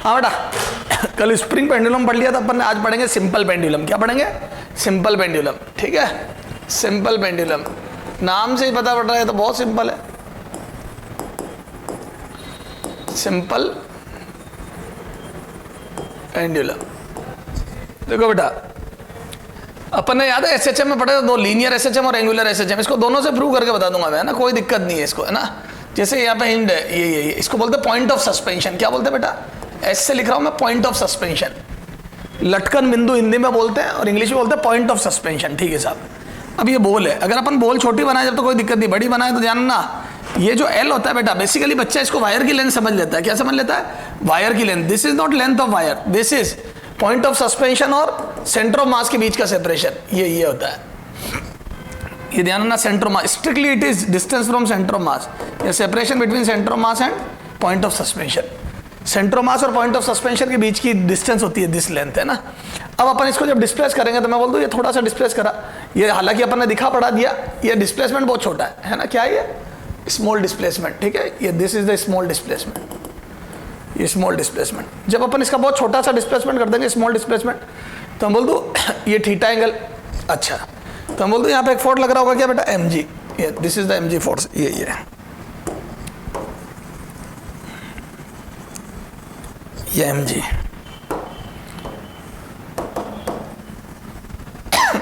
हाँ बेटा, कल स्प्रिंग पेंडुलम पढ़ लिया था अपन ने, आज पढ़ेंगे सिंपल पेंडुलम। क्या पढ़ेंगे? Simple pendulum. ठीक है, सिंपल पेंडुलम, नाम से ही पता पड़ रहा है तो बहुत सिंपल है। Simple pendulum. देखो बेटा, अपन ने याद है एसएचएम में पढ़े थे दो, लीनियर एसएचएम और एंगुलर एसएचएम। इसको दोनों से प्रूव करके बता दूंगा मैं, है ना, कोई दिक्कत नहीं है इसको, है ना। जैसे यहाँ पे हिंड है, ये इसको बोलते हैं पॉइंट ऑफ सस्पेंशन। क्या बोलते हैं बेटा? एस से लिख रहा हूं मैं, पॉइंट ऑफ सस्पेंशन। लटकन बिंदु हिंदी में बोलते हैं और इंग्लिश में बोलते हैं पॉइंट ऑफ सस्पेंशन। ठीक है साहब। अब ये बॉल है, अगर अपन बॉल छोटी बनाए जब तो कोई दिक्कत नहीं, बड़ी बनाए तो जानना ये जो एल होता है बेटा, बेसिकली बच्चा इसको वायर की लेंथ समझ लेता है। क्या समझ लेता है? वायर की length. This is not length of wire, this is point of suspension और सेंटर ऑफ मास के बीच का सेपरेशन। ये होता है, ये ध्यान रखना। Centre of mass, strictly it is distance from centre of mass, या separation between centre of mass and point of suspension. Centre of mass और पॉइंट ऑफ सस्पेंशन के बीच की डिस्टेंस होती है दिस लेंथ, है ना। अब अपन इसको जब डिस्प्लेस करेंगे तो मैं बोल दूं ये थोड़ा सा डिस्प्लेस करा, ये हालांकि अपन ने दिखा पढ़ा दिया, ये डिस्प्लेसमेंट बहुत छोटा है ना। क्या है ये? Small displacement. ठीक है, ये this is the small displacement, ये स्मॉल डिस्प्लेसमेंट। जब अपन इसका बहुत छोटा सा डिस्प्लेसमेंट कर देंगे, स्मॉल डिस्प्लेसमेंट, तो हम बोल दूं ये थीटा एंगल। अच्छा, तो हम बोल दूं यहाँ पे एक फोर्स लग रहा होगा, क्या बेटा? M G. ये this is the M G force, ये एम जी।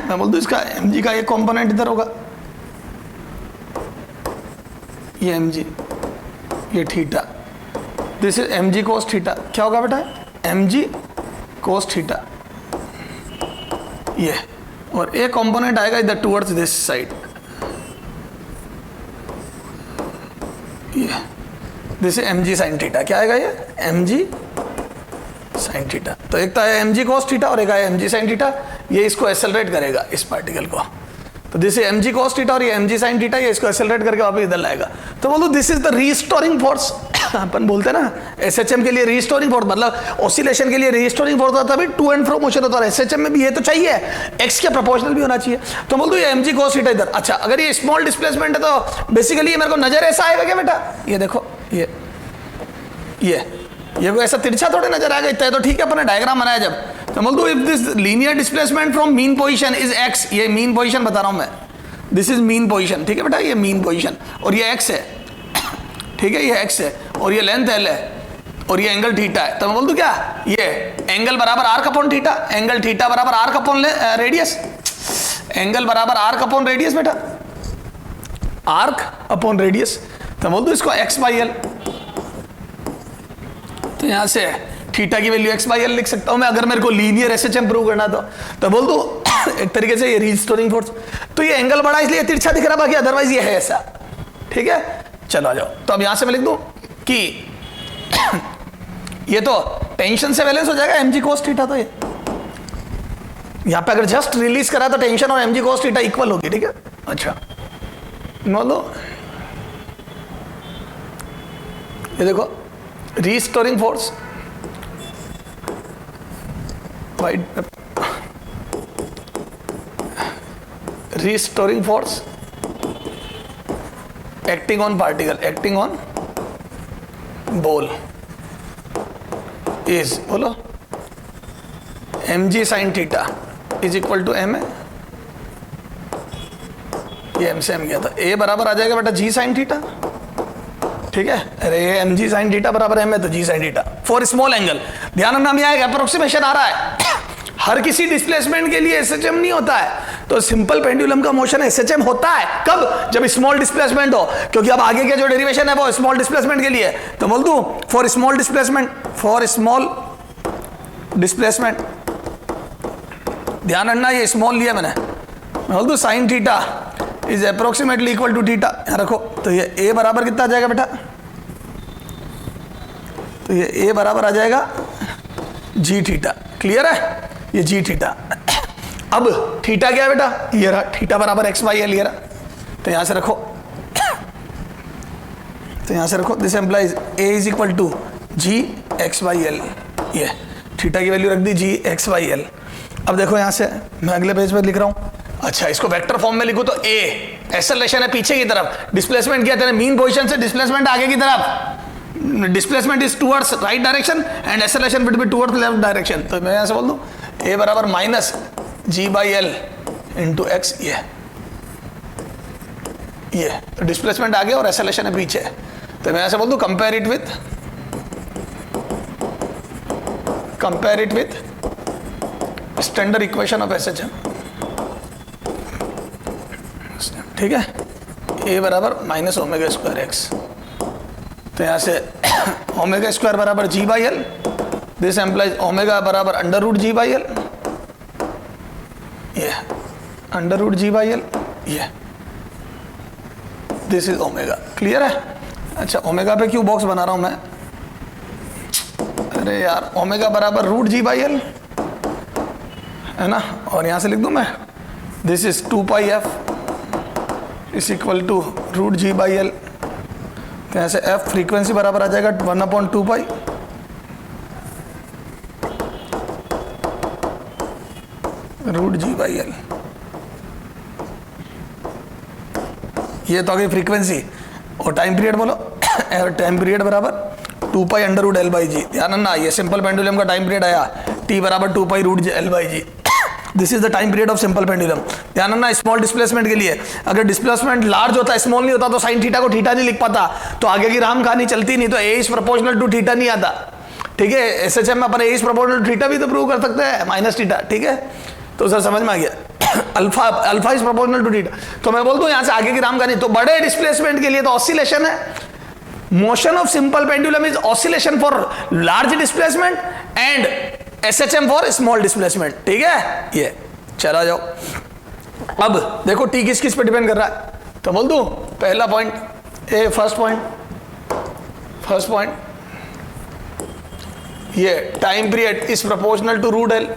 मैं बोल दूं इसका एम जी का एक कॉम्पोनेंट इधर होगा, ये एम जी, ये theta. This is M G cos theta. क्या होगा बेटा? एम जी कोस थीटा, ये। और एक कंपोनेंट आएगा इधर टुवर्ड्स दिस साइड, ये। This is M G sine theta. क्या आएगा ये? M G sine theta. तो एक तो है एम जी कोस थीटा और एक है एम जी साइन थीटा। ये इसको एक्सेलरेट करेगा, इस पार्टिकल को। तो this is M G cos theta और ये एम जी साइन थीटा, ये इसको एक्सेलरेट करके वापस इधर लाएगा। तो बोलो this is the restoring force. अपन बोलते हैं ना एसएचएम के लिए रीस्टोरिंग फोर्स, मतलब ऑसिलेशन के लिए रीस्टोरिंग फोर्स होता है, तभी टू एंड फ्रो मोशन होता है। एसएचएम में भी ये तो चाहिए, एक्स के प्रोपोर्शनल भी होना चाहिए। तो बोल दो ये एमजी कोस थीटा इधर। अच्छा, अगर ये स्मॉल डिस्प्लेसमेंट है तो बेसिकली ये मेरे को नजर ऐसा आएगा क्या बेटा? ये देखो, ये कोई ऐसा तिरछा थोड़े नजर आएगा, इतना तो ठीक है, अपने डायग्राम बनाया जब। तो बोल दो if this linear displacement from mean position is x, ये मीन पोजीशन बता रहा हूं मैं, दिस इज मीन पोजीशन। ठीक है बेटा, ये मीन पोजीशन और ये एक्स है। ठीक है, ये एक्स है और ये लेंथ एल है और ये एंगल थीटा है। तो मैं बोल दूं क्या? ये एंगल बराबर arc upon theta, angle theta बराबर आर्क अपॉन रेडियस, एंगल बराबर आर्क अपॉन रेडियस बेटा, आर्क अपॉन रेडियस। तो बोल दूं इसको एक्स बाई एल। तो यहां से थीटा की वैल्यू एक्स बाई एल लिख सकता हूं मैं, अगर मेरे को लीनियर एसएचएम प्रूव करना तो बोल दो एक तरीके से ये रीस्टोरिंग फोर्स। तो ये एंगल बड़ा इसलिए तिरछा दिख रहा, बाकी अदरवाइज ये है ऐसा। ठीक है, चलो आ जाओ। तो अब यहां से मैं लिख दूं कि ये तो टेंशन से बैलेंस हो जाएगा एमजी कोस थीटा। तो ये यहां पे अगर जस्ट रिलीज करा तो टेंशन और एमजी कोस थीटा इक्वल होगी। ठीक है, अच्छा बोलो, ये देखो restoring force restoring force acting on particle, acting on ball is, बोलो, mg sin theta is equal to m है, ये m से m गया था, a बराबर आ जाएगा बेटा g sin theta। ठीक है, अरे mg sin theta बराबर m है तो g sin theta for small angle. ध्यान रखना, हम यहाँ एक अप्रोक्सीमेशन आ रहा है, हर किसी डिस्प्लेसमेंट के लिए एसएचएम नहीं होता है। तो सिंपल पेंडुलम का मोशन एसएचएम होता है कब? जब स्मॉल डिस्प्लेसमेंट हो, क्योंकि अब आगे के जो डेरिवेशन है वो स्मॉल डिस्प्लेसमेंट के लिए। तो बोल दूं for small displacement, for small displacement, ध्यान रखना ये स्मॉल लिया मैंने, मैं बोल दूं sine theta is approximately equal to theta. यहाँ रखो, तो ये ए बराबर कितना आ जाएगा बेटा? तो ये ए बराबर आ जाएगा जी थीटा। क्लियर है? ये जी थीटा। अब थीटा क्या है बेटा? ये रहा, थीटा बराबर एक्स बाई एल, ये रहा। तो यहां से रखो, तो यहां से रखो, this implies A is equal to G X by L. ये थीटा की वैल्यू रख दी जी एक्स बाई एल। अब देखो यहां से मैं अगले पेज पर लिख रहा हूं। अच्छा, इसको वेक्टर फॉर्म में लिखूं तो ए एक्सेलरेशन है पीछे की तरफ, डिस्प्लेसमेंट किया तेरे मीन पोजीशन से डिस्प्लेसमेंट आगे की तरफ। Displacement is towards right direction and acceleration will be towards left direction. तो मैं ऐसे बोल दूं ए बराबर minus G by L into X, ये डिस्प्लेसमेंट आगे और एक्सेलरेशन है पीछे। तो मैं ऐसे बोल दूं compare it with standard equation of SHM. ठीक है, ए बराबर माइनस ओमेगा स्क्वायर एक्स। तो यहाँ से ओमेगा स्क्वायर बराबर g by l, this implies omega बराबर under root g by L, ये under root g by L, ये दिस इज ओमेगा। क्लियर है? अच्छा, ओमेगा पे क्यों बॉक्स बना रहा हूं मैं? अरे यार, ओमेगा बराबर रूट जी बाई एल है ना, और यहां से लिख दूं मैं this is 2 pi f is equal to root g by l. तो यहाँ से एफ फ्रीक्वेंसी बराबर आ जाएगा 1/2 pi root g by L. ये तो आ गई फ्रीक्वेंसी, और टाइम पीरियड बोलो टाइम पीरियड बराबर 2 pi under root l by g. ध्यान रखना, ये सिंपल पेंडुलम का टाइम पीरियड आया टी बराबर 2 pi root l by g. This is the time period of simple pendulum. ध्यान रखना, स्मॉल डिस्प्लेसमेंट के लिए अगर डिस्प्लेसमेंट लार्ज होता, स्मॉल नहीं होता, तो साइन थीटा को थीटा नहीं लिख पाता, तो आगे की राम कहानी चलती नहीं, तो ए इज प्रोपोर्शनल टू थीटा नहीं आता। ठीक है, एसएचएम में अपन ए इज प्रोपोर्शनल टू थीटा भी तो प्रूव कर सकते हैं, माइनस थीटा। ठीक है, तो सर समझ में आ गया, alpha is proportional to theta. तो मैं बोल दूं यहां से आगे की राम कहानी। तो बड़े डिस्प्लेसमेंट के लिए तो ऑसिलेशन है, motion of simple pendulum is oscillation for large displacement and SHM for small displacement. ठीक है, ये चला जाओ। अब देखो टी किस किस पे डिपेंड कर रहा है, तो बोल दूं पहला पॉइंट, ए फर्स्ट पॉइंट ये time period is proportional to root L.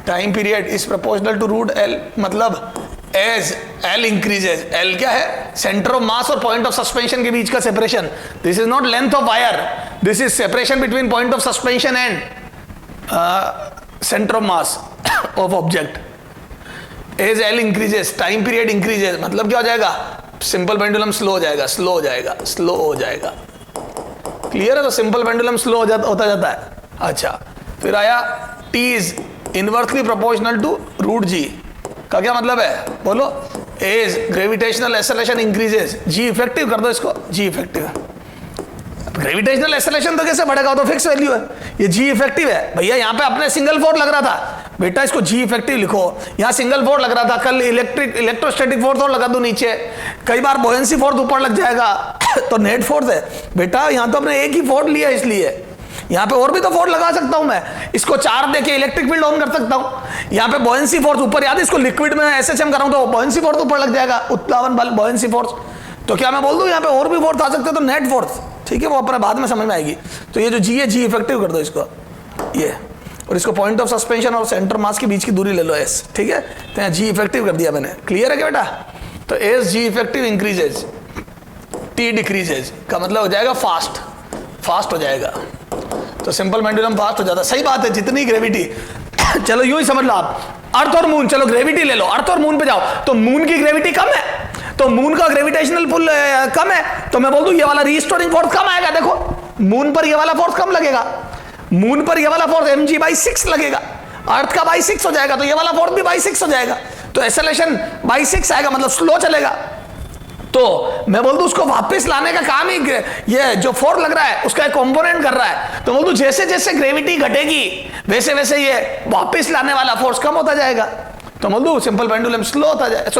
Time period is proportional to root L, मतलब एज एल इंक्रीजेज, एल क्या है? सेंटर ऑफ मास और पॉइंट ऑफ सस्पेंशन के बीच का separation. This is not length of wire, this is separation between point of suspension and centre of mass of object. As L increases, time period increases, मतलब क्या हो जाएगा? Simple pendulum slow हो जाएगा। Clear है? तो सिंपल पेंडुलम स्लो होता जाता है। अच्छा, फिर आया t is inversely proportional to root g का क्या मतलब है? बोलो, as gravitational acceleration increases, g effective कर दो इसको, जी इफेक्टिव। ग्रेविटेशनल एक्सेलरेशन तो कैसे बढ़ेगा? तो फिक्स वैल्यू है, ये जी इफेक्टिव है। भैया यहाँ पे अपने सिंगल फोर्स लग रहा था, बेटा इसको जी इफेक्टिव लिखो। यहाँ सिंगल फोर्स लग रहा था, कल इलेक्ट्रोस्टैटिक फोर्स और लगा दो नीचे, कई बार बोयेंसी फोर्स ऊपर लग जाएगा तो नेट फोर्स है। बेटा यहाँ तो अपने एक ही फोर्स लिया, इसलिए यहाँ पे और भी तो फोर्स लगा सकता हूं मैं, इसको 4 देके इलेक्ट्रिक फील्ड ऑन कर सकता हूं। यहाँ पे बॉयंसी फोर्स ऊपर, याद है इसको लिक्विड में एसएचएम कराऊं तो बॉयंसी फोर्स ऊपर लग जाएगा, उत्प्लावन बल बॉयंसी फोर्स। तो क्या मैं बोल दूं यहाँ पे और भी फोर्स आ सकते हैं, तो नेट फोर्स। ठीक है, वो अपने बाद में समझ में आएगी। तो ये जो जी है, जी इफेक्टिव कर दो इसको, ये, और इसको पॉइंट ऑफ सस्पेंशन और सेंटर मास के बीच की दूरी ले लो एस। ठीक है, तो यहाँ जी इफेक्टिव कर दिया मैंने। क्लियर है क्या बेटा? तो S G effective increases, T decreases का मतलब हो जाएगा फास्ट हो जाएगा। तो सिंपल पेंडुलम फास्ट हो जाता है। सही बात है, जितनी ग्रेविटी चलो यूं ही समझ लो आप, अर्थ और मून, चलो ग्रेविटी ले लो, अर्थ और मून पे जाओ, तो मून की ग्रेविटी कम है, तो मून का ग्रेविटेशनल पुल कम है, तो मैं बोल दूं ये वाला रीस्टोरिंग फोर्स कम आएगा। देखो मून पर ये वाला फोर्स कम लगेगा, मून पर ये वाला फोर्स mg/6 लगेगा, अर्थ का बाई 6 हो जाएगा, तो ये वाला फोर्स भी बाई 6 हो जाएगा, तो एक्सेलरेशन बाई 6 आएगा, मतलब स्लो चलेगा। तो मैं बोल दूं उसको वापस लाने का काम ही ये जो फोर्स लग रहा है उसका एक कंपोनेंट कर रहा है। तो बोल दूं जैसे जैसे ग्रेविटी घटेगी वैसे वैसे ये वापस लाने वाला फोर्स कम होता जाएगा। तो बोल दूं सिंपल पेंडुलम स्लो होता जाएगा,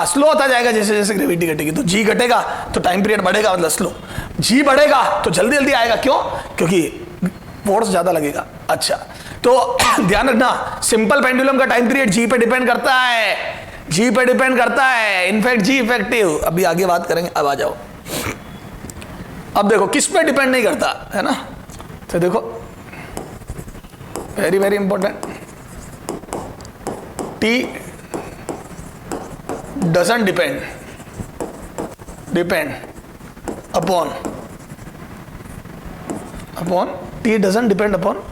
स्लो होता जाएगा जैसे जैसे ग्रेविटी घटेगी। तो जी घटेगा तो टाइम पीरियड बढ़ेगा, मतलब स्लो। जी बढ़ेगा तो जल्दी जल्दी आएगा, क्यों? क्योंकि फोर्स ज्यादा लगेगा। अच्छा, तो ध्यान रखना, सिंपल पेंडुलम का टाइम पीरियड जी पे डिपेंड करता है, जी पे डिपेंड करता है, इनफैक्ट जी इफेक्टिव। अभी आगे बात करेंगे, अब आ जाओ। अब देखो किस पे डिपेंड नहीं करता है ना, तो देखो very very important, t doesn't depend upon t doesn't depend upon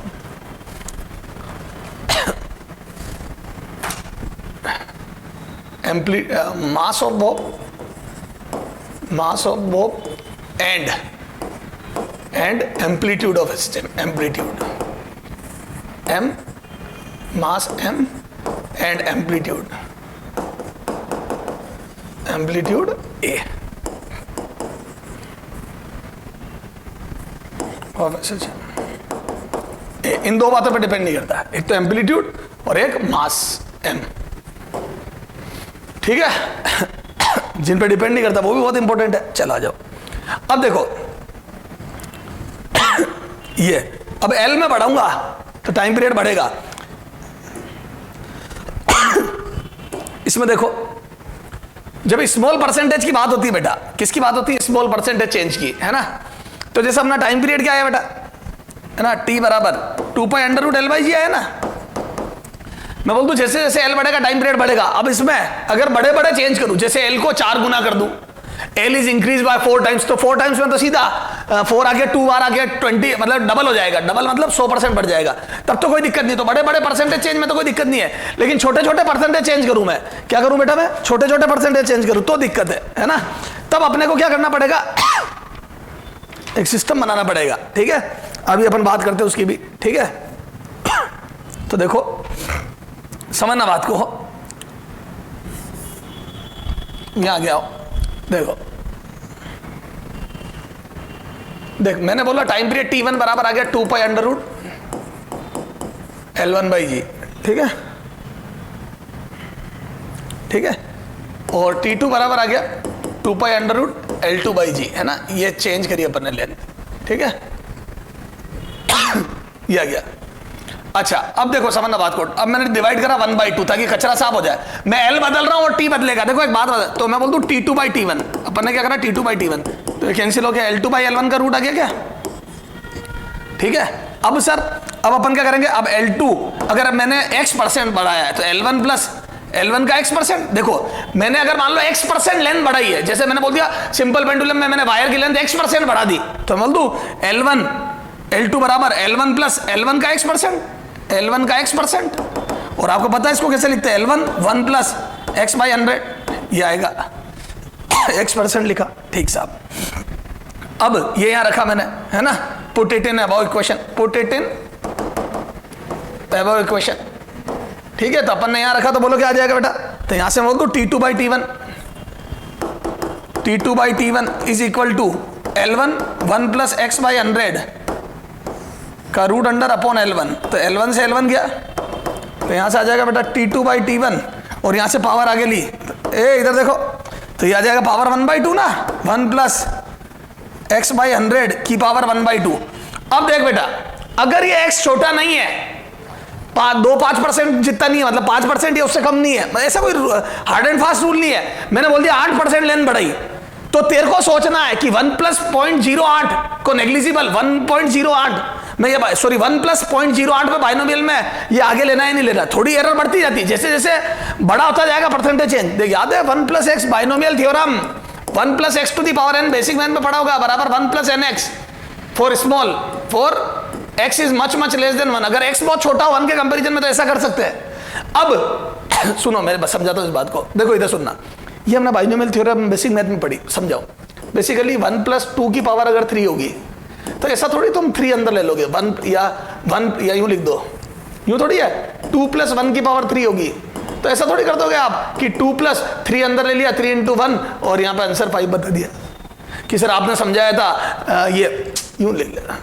mass of bob and and amplitude of SHM, amplitude m, mass m and amplitude a of SHM. इन दो बातों पर डिपेंड नहीं करता है, एक तो एम्पलीट्यूड और एक मास m, ठीक है। जिन पे डिपेंड नहीं करता वो भी बहुत इंपॉर्टेंट है। चलो आ जाओ, अब देखो ये अब L में बढ़ाऊंगा तो टाइम पीरियड बढ़ेगा। इसमें देखो जब स्मॉल परसेंटेज की बात होती है बेटा, किसकी बात होती है? स्मॉल परसेंटेज चेंज की, है ना। तो जैसे अपना टाइम पीरियड क्या है बेटा, है ना, t बराबर 2π√L/g आया ना। मैं बोल दूं जैसे जैसे L बढ़ेगा टाइम पीरियड बढ़ेगा। अब इसमें अगर बड़े बड़े चेंज करूं, जैसे L को 4 गुना कर दूं, L is increase by 4 times, तो 4 टाइम्स में तो सीधा 4 आ गया, 2 बार आ गया, 20 मतलब डबल हो जाएगा। डबल मतलब 100% बढ़ जाएगा, तब तो कोई दिक्कत नहीं। तो बड़े बड़े परसेंटेज चेंज में तो कोई दिक्कत नहीं है, लेकिन छोटे छोटे परसेंटेज चेंज करूं, मैं क्या करूं बेटा, मैं छोटे छोटे परसेंटेज चेंज करूं तो दिक्कत है ना। तब अपने को क्या करना पड़ेगा, एक सिस्टम बनाना पड़ेगा, ठीक है। अभी अपन बात करते हैं उसकी भी, ठीक है। तो देखो समझना बात को, यहां गया हो, देखो देख, मैंने बोला टाइम पीरियड T1 बराबर आ गया 2π√L1/g, ठीक है, ठीक है। और T2 बराबर आ गया 2π√L2/g, है ना। ये चेंज करिए अपन ने लेंथ, ठीक है। ये आ गया। अच्छा अब देखो समझना बात को, अब मैंने डिवाइड करा 1/2 ताकि कचरा साफ हो जाए। मैं L बदल रहा हूं और T बदलेगा। देखो एक बात बदल, तो मैं बोल दूं T2/T1, अपन ने क्या करा T2/T1, तो ये कैंसिल हो गया, L2/L1 का रूट आ गया क्या, ठीक है। अब सर अब अपन क्या करेंगे, अब L2 अगर मैंने x% बढ़ाया है तो L1 प्लस L1 का x%। देखो मैंने अगर मान लो x% लेंथ बढ़ाई है, जैसे मैंने बोल दिया सिंपल पेंडुलम में मैंने वायर की लेंथ x% बढ़ा दी, तो मैं बोल दूं L2 बराबर L1 प्लस L1 का x%, L1 का x%। और आपको पता है इसको कैसे लिखते हैं, L1 1 प्लस x/100, ये आएगा x% लिखा, ठीक साहब। अब ये यहां रखा मैंने, है ना, put it in above equation, put it in above equation, ठीक है। तो अपन ने यहां रखा तो बोलो क्या आ जाएगा बेटा, तो यहां से बोल दो T2/T1 is equal to L1 1 plus x/100 का रूट अंडर अपॉन L1, तो L1 से L1 गया, तो यहां से आ जाएगा बेटा T2/T1, और यहां से पावर आगे ली, इधर देखो, तो ये आ जाएगा पावर 1/2 ना, 1 प्लस x/100 की पावर 1/2। अब देख बेटा, अगर ये x छोटा नहीं है, 5% जितना नहीं है, मतलब 5% या उससे कम नहीं है, ऐसा कोई हार्ड एंड फास्ट रूल नहीं है। मैंने बोल दिया 8% लेंथ बढ़ाई, तो तेरे को सोचना है कि 1 प्लस 0.08 को नेग्लिजिबल 1.08 में, ये सॉरी 1 प्लस 0.08 पे बाइनोमियल में ये आगे लेना है नहीं लेना, थोड़ी एरर बढ़ती जाती है जैसे जैसे बड़ा होता जाएगा परसेंटेज चेंज। देख याद है 1 plus X binomial theorem, 1 plus X to the power n basic math में पढ़ा होगा, बराबर 1 plus nx for small, for x is much much less than 1। अगर x बहुत छोटा हो 1 के कंपेरिजन में तो ऐसा कर सकते हैं। अब सुनो मैं बस समझाता हूं इस बात को, देखो इधर सुनना, ये हमने बाइनोमियल थ्योरम बेसिक मैथ में पढ़ी, समझाओ। बेसिकली 1 प्लस 2 की पावर अगर 3 होगी तो ऐसा थोड़ी तुम 3 अंदर ले लोगे, 1 या यूं लिख दो, यूं थोड़ी है 2 प्लस 1 की पावर 3 होगी, तो ऐसा थोड़ी कर दोगे आप कि 2 प्लस 3 अंदर ले लिया, 3 × 1 और यहाँ पे आंसर 5 बता दिया कि सर आपने समझाया था ये यूं ले लेना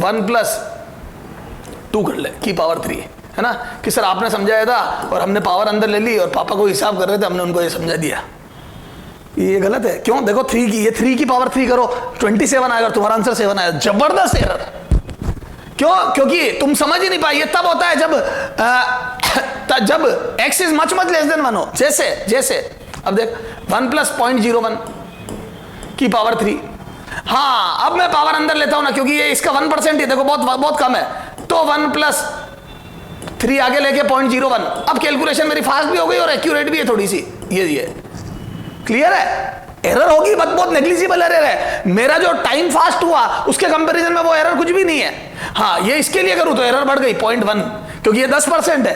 1 प्लस 2 कर ले की पावर 3, है ना, कि सर आपने समझाया था और हमने पावर अंदर ले ली और पापा को हिसाब कर रहे थे, हमने उनको ये समझा दिया। ये गलत है, क्यों? देखो 3 की, ये 3 की पावर 3 करो 27 आएगा, तुम्हारा आंसर 7 आएगा, जबरदस्त एरर। क्यों? क्योंकि तुम समझ ही नहीं पाए। ये तब होता है जब x is much much less than 1 हो, जैसे अब देख 1 प्लस 0.01 की पावर 3, हाँ अब मैं पावर अंदर लेता हूं ना, क्योंकि ये इसका 1% ही देखो बहुत कम है, तो 1 प्लस 3 आगे लेके 0.01। अब कैलकुलेशन मेरी फास्ट भी हो गई और एक्यूरेट भी है थोड़ी सी, ये क्लियर है। एरर होगी बहुत नेग्लिजिबल एरर है, मेरा जो टाइम फास्ट हुआ उसके कंपैरिजन में वो एरर कुछ भी नहीं है। हाँ ये इसके लिए करूं तो एरर बढ़ गई 0.1, क्योंकि ये 10% है,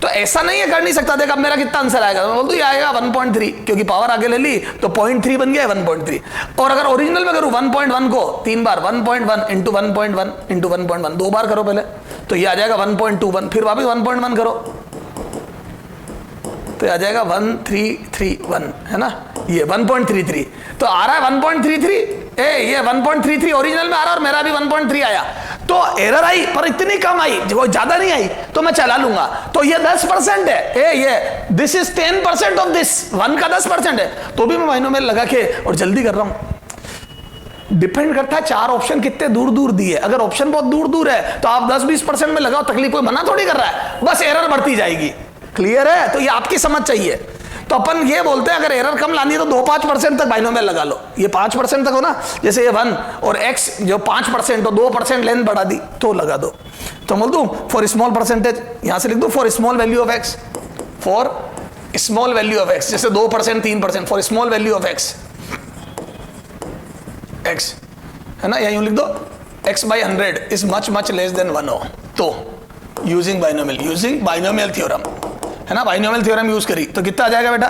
तो ऐसा नहीं है कर नहीं सकता, देख अब मेरा कितना आंसर आएगा, मैं बोल दूं ये आएगा 1.3, क्योंकि पावर आगे ले ली तो 0.3 बन गया 1.3। और अगर ओरिजिनल में करूं 1.1 को 3 बार 1.1 इंटू 1.1 इंटू 1.1 2 बार करो पहले, तो ये आ जाएगा 1.21, फिर वापस 1.1 करो तो आ जाएगा 1331, है ना, ये 1.33 तो आ रहा है 1.33, ये 1.33 ओरिजिनल में आ रहा है और मेरा भी 1.3 आया, तो एरर आई पर इतनी कम आई, वो ज्यादा नहीं आई, तो मैं चला लूंगा। तो ये 10% है, ये दिस इज 10% ऑफ दिस, 1 का 10% है, तो भी मैं बाइनोमियल लगा के और जल्दी कर रहा हूं। डिपेंड करता है 4 ऑप्शन कितने दूर दूर दिए, अगर ऑप्शन बहुत दूर दूर है तो आप 10-20% में लगाओ, तकलीफ कोई मना थोड़ी कर रहा है, बस एरर बढ़ती जाएगी। क्लियर है? तो ये आपकी समझ चाहिए। तो अपन ये बोलते हैं अगर एरर कम लानी है तो 2-5% तक बाइनोमियल लगा लो, ये 5% तक हो ना, जैसे ये 1 और x जो 5% हो, 2% लेंथ बढ़ा दी तो लगा दो। तो बोल दूं फॉर स्मॉल परसेंटेज, यहां से लिख दो for small value of x, for small value of x, जैसे 2% 3%, for small value of x है ना, यहीं लिख दो x/100 is much less than 1 हो, तो यूजिंग बाइनोमियल थ्योरम, है ना, बाइनोमियल थ्योरम यूज करी तो कितना आ जाएगा बेटा,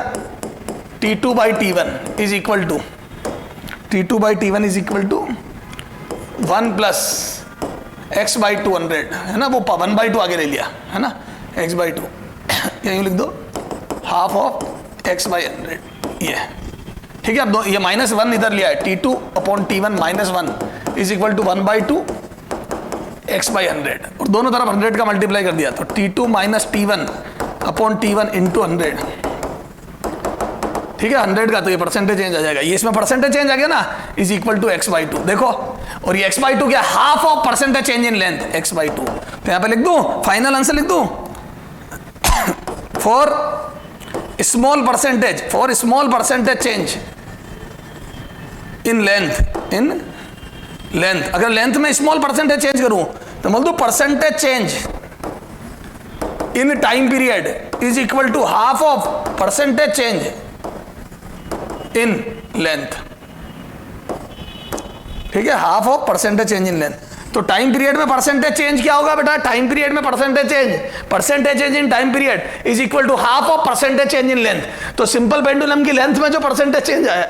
T2/T1 is equal to 1 plus x/200, है ना, वो 1/2 आगे ले लिया, है ना, x/2 यहीं लिख दो हाफ ऑफ x/100, ये ठीक है। अब ये -1 इधर लिया है, T2/T1 -1 is equal to 1/2 x/100, और दोनों तरफ 100 का मल्टीप्लाई कर दिया तो T2 - T1/T1 इंटू 100, ठीक है, 100 का, तो ये परसेंटेज चेंज आ जाएगा, ये इसमें परसेंटेज चेंज आ गया ना, इज इक्वल टू x/2, देखो, और ये x/2 क्या, half of percentage change in length x/2, तो यहां पे लिख दूं, फाइनल आंसर लिख दूं for small percentage change in length, अगर लेंथ में स्मॉल परसेंटेज चेंज करूं तो बोल दो percentage change in time period is equal to half of percentage change in length, ठीक है, half of percentage change in length. तो टाइम पीरियड में परसेंटेज चेंज क्या होगा बेटा, टाइम पीरियड में percentage change in time period is equal to half of percentage change in length. तो simple pendulum की लेंथ में जो परसेंटेज चेंज आया,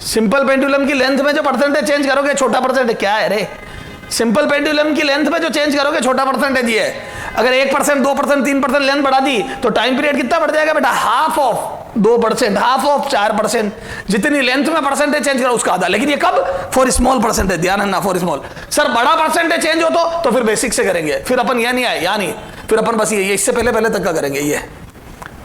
सिंपल पेंडुलम की लेंथ में जो परसेंटेज चेंज करोगे छोटा परसेंटेज, क्या है रे, सिंपल पेंडुलम की लेंथ में जो चेंज करोगे छोटा परसेंटेज ये है, अगर 1%, 2%, 3% लेंथ बढ़ा दी तो टाइम पीरियड कितना बढ़ जाएगा बेटा, हाफ ऑफ 2%, हाफ ऑफ 4%, जितनी लेंथ में परसेंटेज चेंज करो उसका आधा, लेकिन ये कब, फॉर स्मॉल परसेंटेज, ध्यान रखना फॉर स्मॉल। सर बड़ा परसेंटेज चेंज हो तो फिर बेसिक से करेंगे, फिर अपन यह नहीं आए, या नहीं, फिर अपन बस ये इससे पहले तक का करेंगे, ये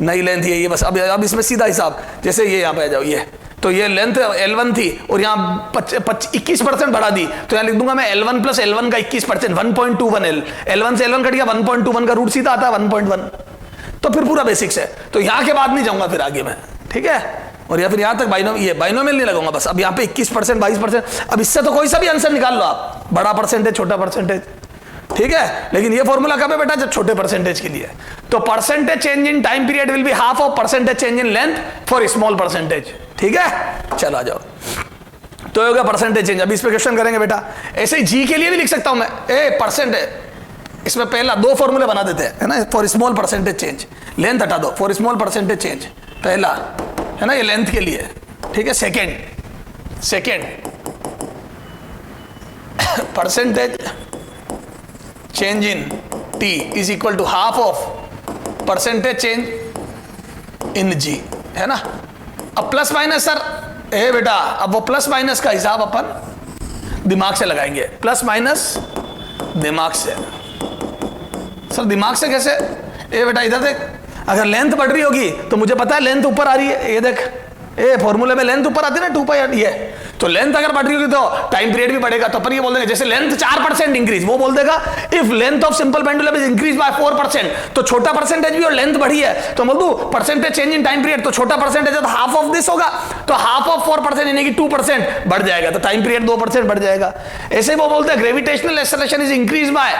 नई लेंथ ये बस, अब इसमें सीधा हिसाब, जैसे ये यहाँ पे आ जाओ, ये तो ये लेंथ L1 थी और यहाँ 21% बढ़ा दी, तो यहाँ लिख दूंगा मैं L1 प्लस L1 का 21%, 1.21 L, L1 से L1 कट गया, 1.21 का रूट सीधा आता है 1.1, तो फिर पूरा बेसिक्स है, तो यहाँ के बाद नहीं जाऊंगा फिर आगे मैं, ठीक है, और या फिर यहाँ तक बाइनोमियल नहीं लगाऊंगा बस। अब यहाँ पे 21%, 22%, अब इससे तो कोई सा भी आंसर निकाल लो आप, बड़ा परसेंटेज छोटा परसेंटेज, ठीक है, लेकिन ये फॉर्मूला कब है बेटा, जब छोटे परसेंटेज के लिए। तो percentage change in time period will be half of percentage change in length for small percentage, ठीक है, चलो आ जाओ। तो ये हो गया परसेंटेज चेंज। अब इस पे क्वेश्चन करेंगे बेटा, ऐसे ही जी के लिए भी लिख सकता हूं मैं, परसेंटेज, इसमें पहला 2 फॉर्मूले बना देते हैं, है ना, for small percentage change, length हटा दो, फॉर स्मॉल परसेंटेज चेंज पहला, है ना, ये लेंथ के लिए, ठीक है, second percentage change in T is equal to half of percentage change in g, है ना। अब प्लस माइनस सर, बेटा अब वो प्लस माइनस का हिसाब अपन दिमाग से लगाएंगे, प्लस माइनस दिमाग से। सर दिमाग से कैसे, बेटा इधर देख, अगर लेंथ बढ़ रही होगी तो मुझे पता है लेंथ ऊपर आ रही है, ये देख, फॉर्मूले में लेंथ ऊपर आती है ना 2π, ये तो लेंथ अगर बढ़ रही होगी तो टाइम पीरियड भी बढ़ेगा। तो अपन ये बोल देंगे जैसे लेंथ 4% इंक्रीज, वो बोल देगा if length of simple pendulum is increase by 4%, तो छोटा परसेंटेज भी और लेंथ बढ़ी है, तो बोल दू percentage change in time period, तो छोटा परसेंटेज तो हाफ ऑफ दिस होगा, तो हाफ ऑफ 4% यानी कि 2% बढ़ जाएगा, तो टाइम पीरियड 2% बढ़ जाएगा। ऐसे वो बोलते हैं gravitational acceleration is increase by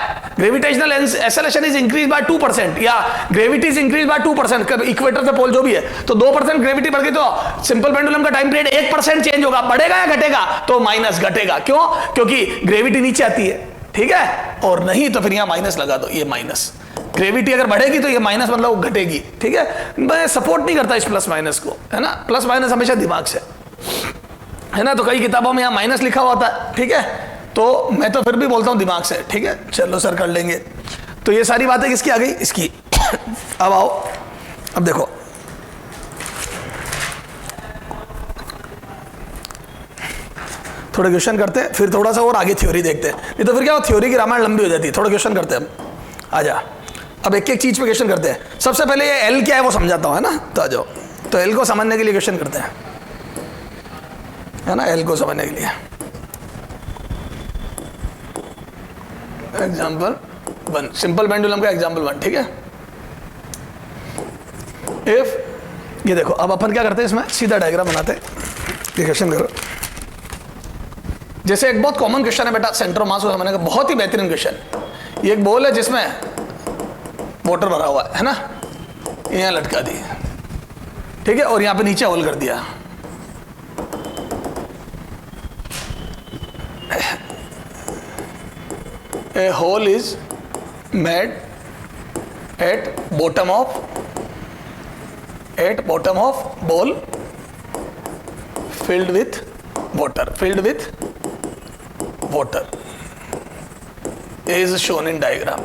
2%, या gravity is increase by 2%, equator से पोल जो भी है, तो 2% ग्रेविटी बढ़ गई तो सिंपल पेंडुलम का टाइम पीरियड 1% चेंज होगा, बढ़ेगा या घटेगा, तो माइनस घटेगा, क्यों, क्योंकि ग्रेविटी नीचे आती है, ठीक है, और नहीं तो फिर यहां माइनस लगा दो, ये माइनस, ग्रेविटी अगर बढ़ेगी तो ये माइनस मतलब वो घटेगी, ठीक है। मैं सपोर्ट नहीं करता इस प्लस माइनस को, है ना, प्लस माइनस हमेशा दिमाग से, है ना। तो कई किताबों में यहाँ माइनस लिखा हुआ होता है, ठीक है, तो मैं तो फिर भी बोलता हूँ दिमाग से, ठीक है। चलो सर कर लेंगे। तो ये सारी बातें किसकी आ गई, इसकी। अब आओ, अब देखो, थोड़े क्वेश्चन करते हैं, फिर थोड़ा सा और आगे थ्योरी देखते हैं, नहीं तो फिर क्या हो, थ्योरी की रामायण लंबी हो जाती है। थोड़ा क्वेश्चन करते हैं, आ जा। अब एक एक चीज पे क्वेश्चन करते हैं। सबसे पहले ये एल क्या है वो समझाता हूँ, है ना। तो आ जाओ, तो एल को समझने के लिए क्वेश्चन करते हैं, है ना, एल को समझने के लिए। एग्जाम्पल 1, सिंपल पेंडुलम का एग्जाम्पल 1, ठीक है। इफ ये देखो, अब अपन क्या करते हैं, इसमें सीधा डायग्राम बनाते हैं। ये क्वेश्चन करो, जैसे एक बहुत कॉमन क्वेश्चन है बेटा, सेंटर ऑफ मास को समझने का, बहुत ही बेहतरीन क्वेश्चन। ये एक बॉल है जिसमें वाटर भरा हुआ है ना, यहाँ लटका दी, ठीक है, और यहाँ पे नीचे होल कर दिया। A hole is made at bottom of bowl filled with water is shown in diagram,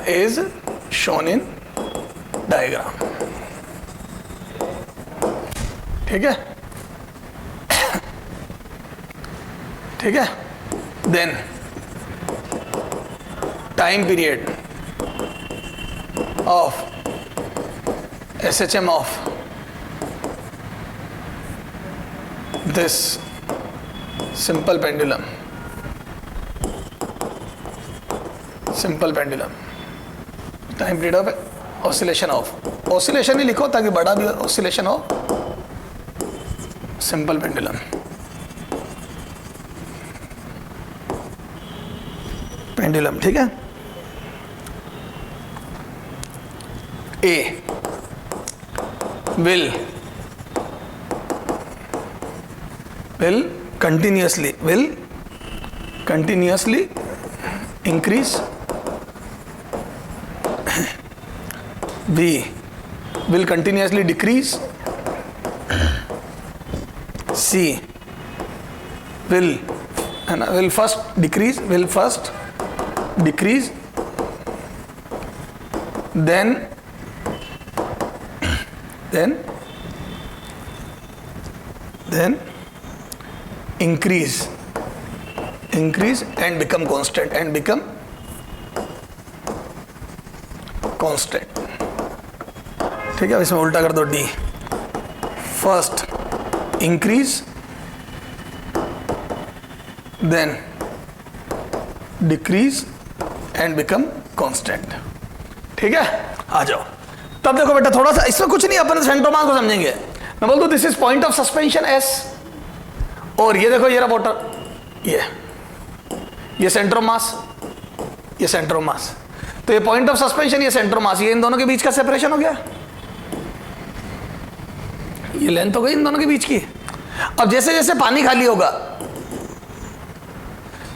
ठीक है, ठीक है। Then time period of SHM of this simple pendulum, time period of oscillation ही लिखो ताकि बड़ा भी, ऑसिलेशन ऑफ सिंपल पेंडुलम, ठीक है। A will continuously increase, B will continuously decrease, C will first decrease, then increase and become constant, ठीक है। अब इसमें उल्टा कर दो, D first increase then decrease and become constant, ठीक है। आ जाओ, तब देखो बेटा, थोड़ा सा इसमें कुछ नहीं, अपन सेंटर ऑफ मास को समझेंगे। मैं बोल दूं this is point of suspension S, और ये देखो ये रहा वाटर, ये सेंटर ऑफ मास, ये सेंटर ऑफ मास। तो ये पॉइंट ऑफ सस्पेंशन, ये सेंटर ऑफ मास, ये इन दोनों के बीच का सेपरेशन हो गया, ये लेंथ हो गई इन दोनों के बीच की। अब जैसे जैसे पानी खाली होगा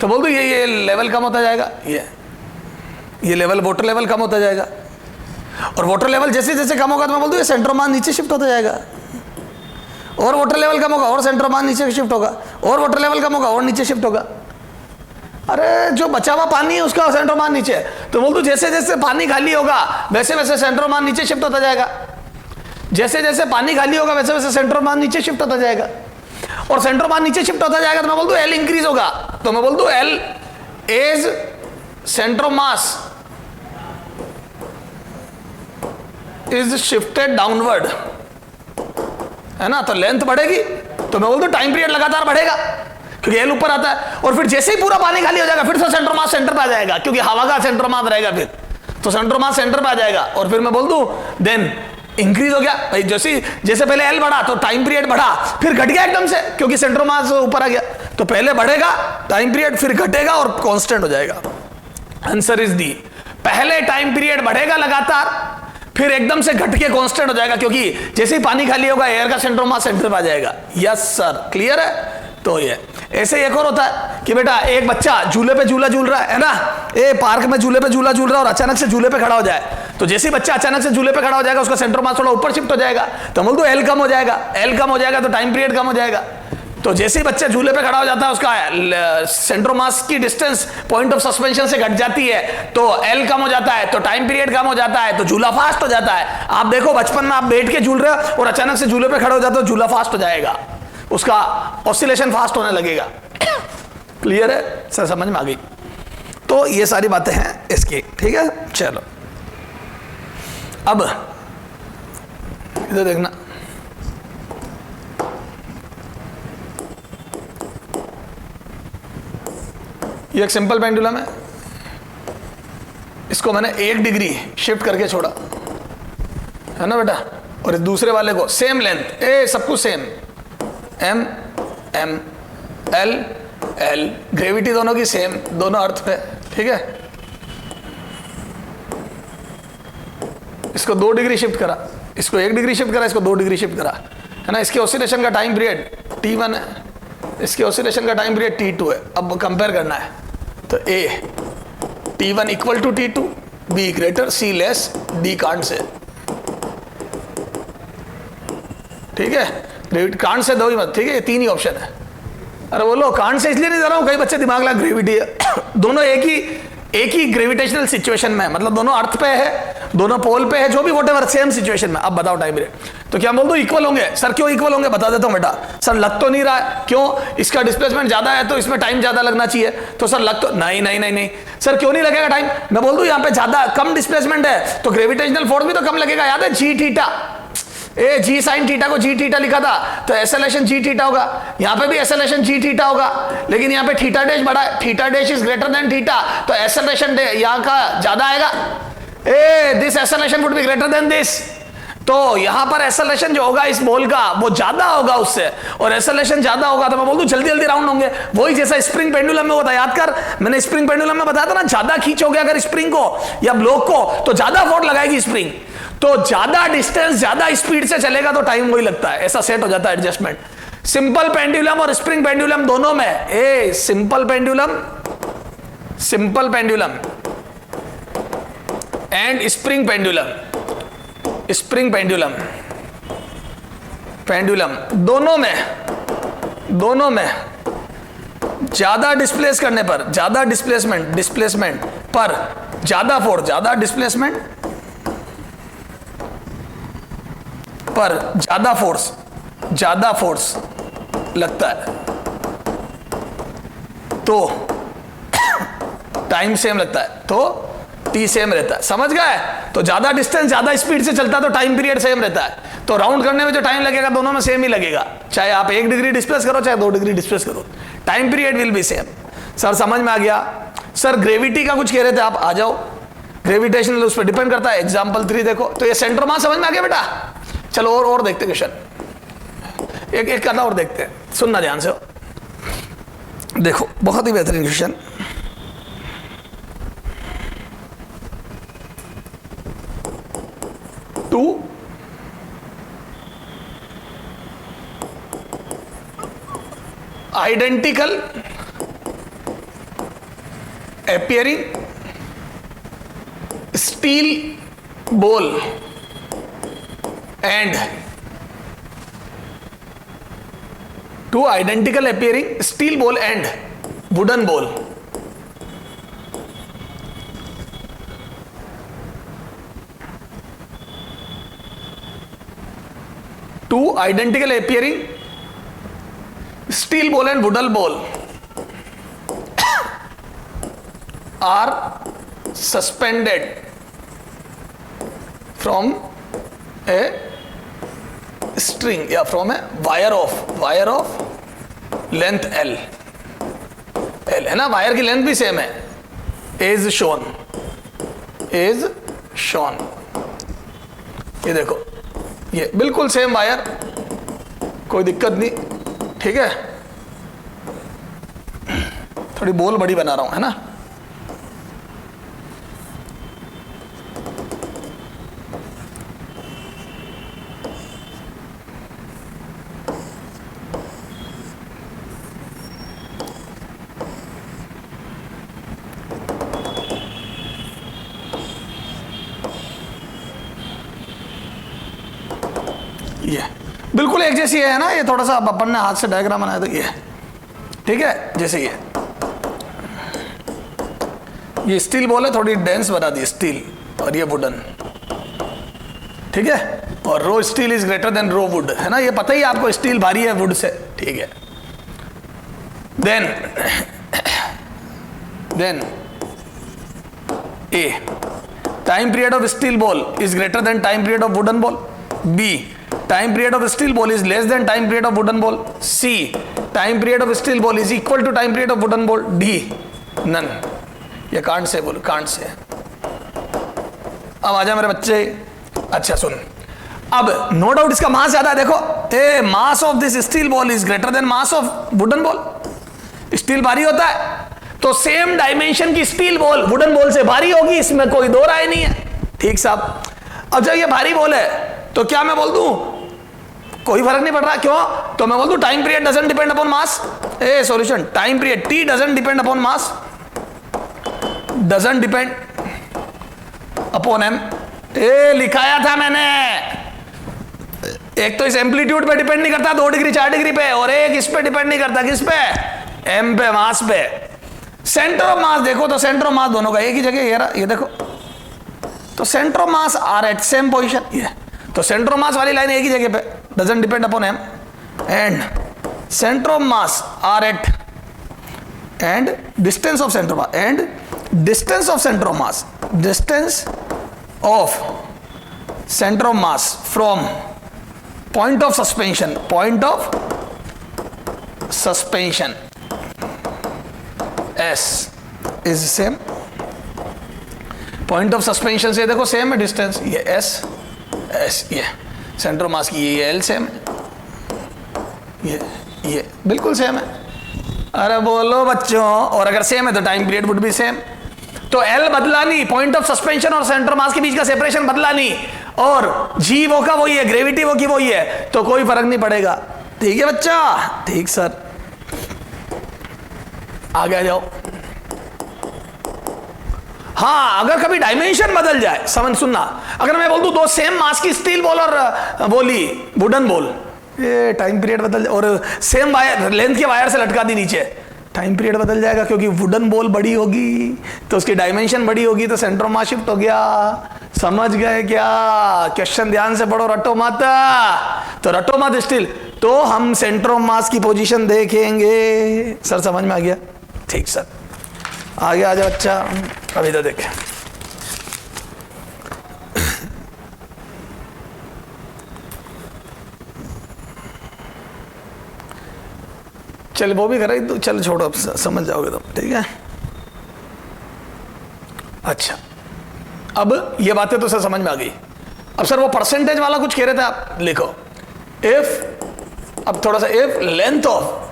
तो बोल दो ये लेवल कम होता जाएगा, ये लेवल, वाटर लेवल कम होता जाएगा, और वाटर लेवल जैसे जैसे कम होगा तो मैं बोल दूं ये सेंटर ऑफ मास नीचे शिफ्ट होता जाएगा, और वाटर लेवल कम होगा और सेंटर ऑफ मास नीचे शिफ्ट होगा, और वाटर लेवल कम होगा और नीचे शिफ्ट होगा। अरे जो बचा हुआ पानी है उसका सेंटर ऑफ मास नीचे, तो बोल दो जैसे जैसे पानी खाली होगा वैसे वैसे सेंटर ऑफ मास नीचे शिफ्ट होता जाएगा, जैसे जैसे पानी खाली होगा वैसे वैसे सेंटर ऑफ मास नीचे शिफ्ट होता जाएगा, और सेंटर ऑफ मास नीचे शिफ्ट होता जाएगा तो मैं बोल दूं L इंक्रीज होगा, तो मैं बोल दूं L is centre of mass is shifted downward, है ना। तो लेंथ बढ़ेगी तो मैं बोल दूं टाइम पीरियड लगातार बढ़ेगा क्योंकि L ऊपर आता है, और फिर जैसे ही पूरा पानी खाली हो जाएगा फिर से सेंटर मास सेंटर पे आ जाएगा क्योंकि हवा का सेंटर मास रहेगा, फिर तो सेंटर मास सेंटर पे आ जाएगा, और फिर मैं बोल दूं देन इंक्रीज हो गया भाई, जैसे पहले L बढ़ा तो टाइम पीरियड बढ़ा, फिर घट गया एकदम से क्योंकि सेंटर मास ऊपर आ गया, तो पहले बढ़ेगा टाइम पीरियड, फिर घटेगा और कांस्टेंट हो जाएगा। आंसर इज डी, पहले टाइम पीरियड बढ़ेगा लगातार, फिर एकदम से घट के कांस्टेंट हो जाएगा क्योंकि जैसे ही पानी खाली होगा एयर का सेंटर मास सेंटर पे आ जाएगा। यस सर, क्लियर है। तो ये ऐसे एक और होता है कि बेटा एक बच्चा झूले पे झूला झूल रहा है ना, पार्क में झूले पे झूला झूल रहा है और अचानक से झूले पे खड़ा हो जाए, तो जैसे ही बच्चा अचानक से झूले पे खड़ा हो जाएगा, उसका सेंटर मास थोड़ा ऊपर शिफ्ट हो जाएगा, तो बोल दो एल कम हो जाएगा, एल कम हो जाएगा तो टाइम पीरियड कम हो जाएगा। तो जैसे ही बच्चा झूले पे खड़ा हो जाता है, उसका सेंटर मास की डिस्टेंस पॉइंट ऑफ सस्पेंशन से घट जाती है, तो एल कम हो जाता है, तो टाइम पीरियड कम हो जाता है, तो झूला फास्ट हो जाता है। आप देखो बचपन में आप बैठ के झूल रहे हो और अचानक से झूले पे खड़े हो जाते हो, झूला फास्ट हो जाएगा, उसका ऑसिलेशन फास्ट होने लगेगा। क्लियर है सर, समझ में आ गई? तो ये सारी बातें हैं इसकी, ठीक है। चलो अब इधर देखना, ये एक सिंपल पेंडुलम है, इसको मैंने 1 डिग्री शिफ्ट करके छोड़ा है ना बेटा, और इस दूसरे वाले को सेम लेंथ, सब कुछ same, M M L L, gravity दोनों की सेम, दोनों अर्थ पे, ठीक है। इसको 2 डिग्री शिफ्ट करा, इसको 1 डिग्री शिफ्ट करा, इसको 2 डिग्री शिफ्ट करा, है ना। इसके ऑसिलेशन का टाइम पीरियड T1 है, इसके ऑसिलेशन का टाइम पीरियड T2 है। अब कंपेयर करना है, तो A T1 equal to T2, B greater, C less, D can't say, ठीक है। ग्रेविटी कांट से दो ही मत, ठीक है, ये 3 ही ऑप्शन है। अरे बोलो कांट से इसलिए नहीं दे रहा हूं, कई बच्चे दिमाग लगा ग्रेविटी है। दोनों एक ही ग्रेविटेशनल सिचुएशन में, मतलब दोनों अर्थ पे है, दोनों पोल पे है, जो भी व्हाटएवर, सेम सिचुएशन में। अब बताओ टाइम पीरियड, तो क्या बोल दो इक्वल होंगे? सर क्यों इक्वल होंगे, बता देता हूं बेटा। सर लग तो नहीं रहा है, क्यों? इसका डिस्प्लेसमेंट ज्यादा है तो इसमें टाइम ज्यादा लगना चाहिए, तो सर लग तो नहीं नहीं नहीं नहीं। सर क्यों नहीं लगेगा टाइम? मैं बोल दूं यहाँ पे ज्यादा कम डिस्प्लेसमेंट है तो ग्रेविटेशनल फोर्स भी तो कम लगेगा। याद है जी थीटा, जी साइन थीटा को जी थीटा लिखा था, तो एक्सेलरेशन जी थीटा होगा, यहाँ पे भी एक्सेलरेशन जी थीटा होगा, लेकिन यहाँ पे थीटा डैश बड़ा है, theta dash is greater then theta, तो एक्सेलरेशन यहाँ का ज्यादा आएगा। This acceleration would be greater than this, तो यहां पर एक्सेलरेशन जो होगा इस बॉल का वो ज्यादा होगा उससे, और एक्सेलरेशन ज्यादा होगा तो मैं बोल दूं जल्दी जल्दी राउंड होंगे। वही जैसा स्प्रिंग पेंडुलम में होता है, याद कर, मैंने स्प्रिंग पेंडुलम में बताया था ना, ज्यादा खींचोगे अगर स्प्रिंग को या ब्लॉक को तो ज्यादा फोर्स लगाएगी स्प्रिंग, तो ज्यादा डिस्टेंस ज्यादा स्पीड से चलेगा तो टाइम वही लगता है, ऐसा सेट हो जाता है एडजस्टमेंट। सिंपल पेंडुलम और स्प्रिंग पेंडुलम दोनों में, simple pendulum and spring pendulum दोनों में ज्यादा डिस्प्लेस करने पर, ज्यादा डिस्प्लेसमेंट पर ज्यादा फोर्स, ज्यादा डिस्प्लेसमेंट पर ज्यादा फोर्स लगता है, तो टाइम सेम लगता है, तो T सेम रहता है। समझ गए? तो ज्यादा डिस्टेंस ज्यादा स्पीड से चलता है तो टाइम पीरियड सेम रहता है, तो राउंड करने में जो टाइम लगेगा दोनों में सेम ही लगेगा, चाहे आप 1 डिग्री डिस्प्लेस करो चाहे 2 डिग्री डिस्प्लेस करो, time period will be same. Sir समझ में आ गया? सर ग्रेविटी का कुछ कह रहे थे आप, आ जाओ। ग्रेविटेशनल उस पर डिपेंड करता है। एग्जाम्पल 3 देखो, तो ये सेंटर मास समझ में आ गया बेटा? चलो और देखते क्वेश्चन, एक करना और देखते हैं, सुनना ध्यान से। देखो बहुत ही बेहतरीन question, two identical appearing steel ball and two identical appearing steel ball and wooden ball two identical appearing steel ball and wooden ball are suspended from a string या from a wire of length L है ना, wire की length भी same है, as shown ये देखो, ये बिल्कुल सेम वायर, कोई दिक्कत नहीं, ठीक है। थोड़ी बॉल बड़ी बना रहा हूं, है ना। ये बिल्कुल एक जैसी है ना, ये थोड़ा सा अपन ने हाथ से डायग्राम बनाया तो ये ठीक है, जैसे ये स्टील बॉल है, थोड़ी डेंस बना दी स्टील, और ये वुडन, ठीक है, और rho steel is greater than rho wood, है ना, ये पता ही आपको स्टील भारी है वुड से, ठीक है। Then A, time period of steel ball is greater than time period of wooden ball. B, time period of steel ball is less than time period of wooden ball. C, time period of steel ball is equal to time period of wooden ball. D, none. ये can't say बोल, can't say. अब आजा मेरे बच्चे, अच्छा सुन, अब no doubt इसका मास ज्यादा है, देखो a mass of this steel ball is greater than mass of wooden ball. Steel भारी होता है तो सेम डायमेंशन की स्टील बॉल वुडन बॉल से भारी होगी, इसमें कोई दो राय नहीं है, ठीक साहब। अब जब ये भारी बॉल है तो क्या मैं बोल दूं कोई फर्क नहीं पड़ रहा, क्यों? तो मैं बोल दूं time period doesn't depend upon mass. A solution, time period t doesn't depend upon mass, doesn't depend upon m. A लिखाया था मैंने, एक तो इस एम्पलीट्यूड पे डिपेंड नहीं करता 2 डिग्री 4 डिग्री पे, और एक इस पे डिपेंड नहीं करता, किस पे? एम पे, मास पे। सेंटर ऑफ मास देखो तो सेंटर ऑफ मास दोनों का एक ही जगह, ये देखो, तो centre of mass are at same position, ये तो सेंटर ऑफ मास वाली लाइन एक ही जगह पे, doesn't depend upon M. And centre of mass are at, and distance of centre of mass, and distance of centre of mass, distance of centre of mass from point of suspension S is same, point of suspension से देखो same है distance, ये S, ये centre of मास की ये L same है, ये बिल्कुल सेम है। अरे बोलो बच्चों, और अगर सेम है तो time period would be same, तो L बदला नहीं, पॉइंट ऑफ सस्पेंशन और सेंटर मास के बीच का सेपरेशन बदला नहीं, और जी वो का वही है, ग्रेविटी वो की वही है, तो कोई फर्क नहीं पड़ेगा, ठीक है बच्चा? ठीक सर, आगे आ जाओ। हाँ, अगर कभी डायमेंशन बदल जाए, समझ सुनना, अगर मैं बोल दूं 2 सेम मास की स्टील बॉल और बोली वुडन बॉल, ये टाइम पीरियड बदल जाए, और सेम वायर लेंथ के वायर से लटका दी नीचे, टाइम पीरियड बदल जाएगा, क्योंकि वुडन बॉल बड़ी होगी तो उसकी डायमेंशन बड़ी होगी, तो सेंटर ऑफ मास शिफ्ट हो गया। समझ गए क्या? क्वेश्चन ध्यान से पढ़ो, रटो मत, तो रटो मत स्टिल, तो हम सेंटर ऑफ मास की पोजीशन देखेंगे। सर समझ में आ गया? ठीक सर, आगे आ जाओ बच्चा, अभी तो देख, चल वो भी करें तो चल छोड़ो, अब समझ जाओगे तुम, ठीक है? अच्छा, अब ये बातें तो सर समझ में आ गई। अब सर वो परसेंटेज वाला कुछ कह रहे थे आप, लिखो इफ, अब थोड़ा सा, इफ लेंथ ऑफ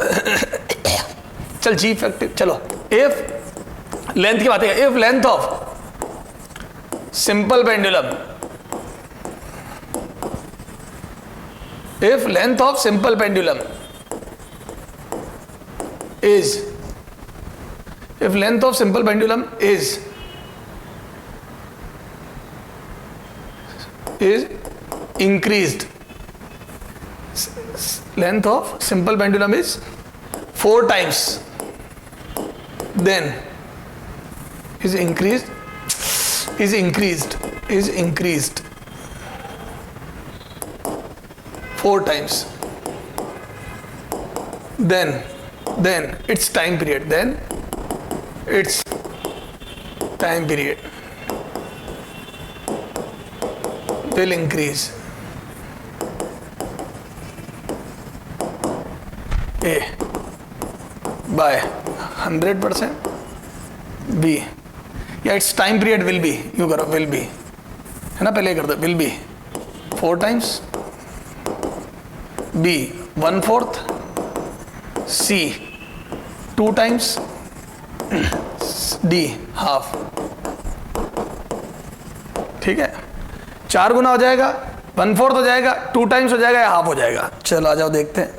चल जी इफेक्टिव, चलो इफ लेंथ की बात है, if length of simple pendulum, if length of simple pendulum is, if length of simple pendulum is increased, length of simple pendulum is 4 times, then is increased 4 times, then its time period, will increase A by 100%, B, या its time period will be, you करो will be, है ना, पहले कर दो will be 4 times, B 1/4, C 2 times, D half, ठीक है? 4 गुना हो जाएगा, 1/4 हो जाएगा, 2 times हो जाएगा, या हाफ हो जाएगा। चलो आ जाओ देखते हैं।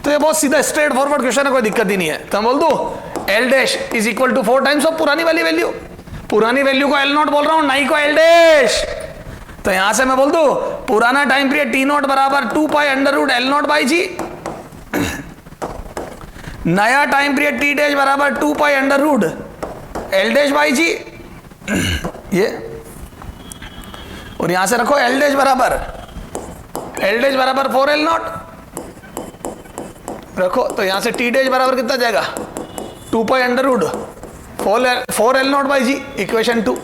तो ये बहुत सीधा स्ट्रेट फॉरवर्ड क्वेश्चन है, कोई दिक्कत ही नहीं है। तो मैं बोल दूं L dash is equal to 4 times of पुरानी वाली वैल्यू, पुरानी वैल्यू को L नॉट बोल रहा हूं, नहीं को L डैश, तो यहां से मैं बोल दूं पुराना टाइम पीरियड टी नॉट बराबर 2 pi under root l naught by g, नया टाइम पीरियड टी डैश बराबर 2 pi under root l dash by g, ये, और यहां से रखो एल डैश बराबर 4 एल नॉट रखो, तो यहां से टी डैश बराबर कितना जाएगा 2 pi under root 4 L naught by G, equation 2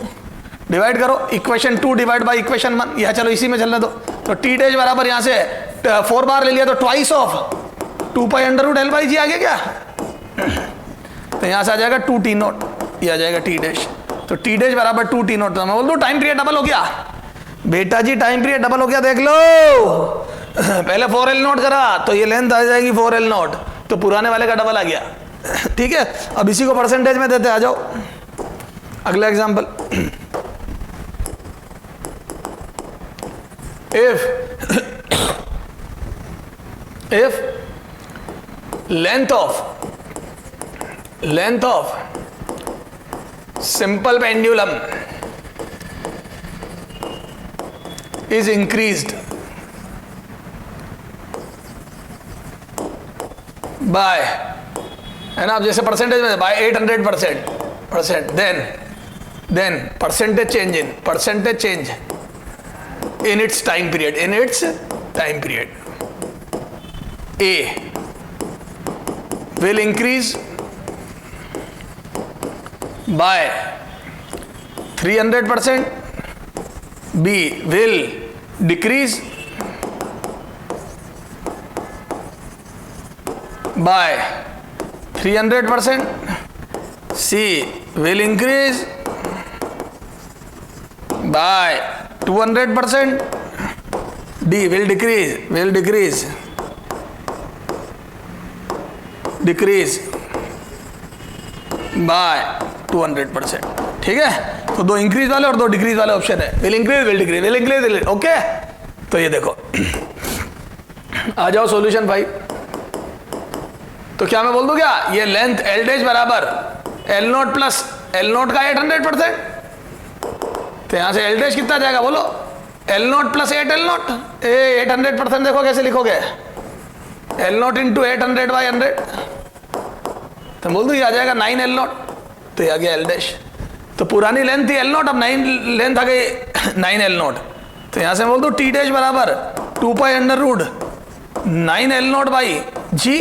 divide करो, इक्वेशन 2 डिवाइड बाई इक्वेशन 1, या चलो इसी में चलने दो। तो टी डैश बराबर यहां से 4 बार ले लिया तो twice of 2 pi under root l by g आ गया क्या, तो यहां से आ जाएगा 2 टी नॉट, ये आ जाएगा टी डैश, तो टी डैश बराबर 2 टी नॉट। तो मैं बोल दूं टाइम पीरियड डबल हो गया बेटा जी, टाइम पीरियड डबल हो गया, देख लो पहले 4 एल नॉट करा तो ये लेंथ आ जाएगी 4 एल नॉट, तो पुराने वाले का डबल आ गया। ठीक है, अब इसी को परसेंटेज में देते, आ जाओ अगला example. if length of simple pendulum is increased by, है ना, अब जैसे परसेंटेज में bye 800%, then percentage change in its time period, A will increase by 300%, B will decrease by 300%, C will increase by 200%, D will decrease by 200%। ठीक है, तो 2 increase वाले और 2 डिक्रीज वाले ऑप्शन है, विल इंक्रीज, ओके। तो ये देखो आ जाओ सॉल्यूशन 5। तो क्या मैं बोल दूं क्या, ये लेंथ एल डैश बराबर L naught plus l naught का 800%, तो यहां से एल डैश कितना जाएगा बोलो, L naught plus 8 L not, 800% देखो कैसे लिखोगे, एल नॉट इंटू 800 बाई 100, तो बोल दो ये आ जाएगा 9 एल नॉट, तो ये आ गया एल डैश। तो पुरानी लेंथ थी एल नॉट, अब 9 लेंथ आ गई 9 एल नॉट, तो यहां से बोल दो टी डैश बराबर 2 pi under root 9 L naught by G,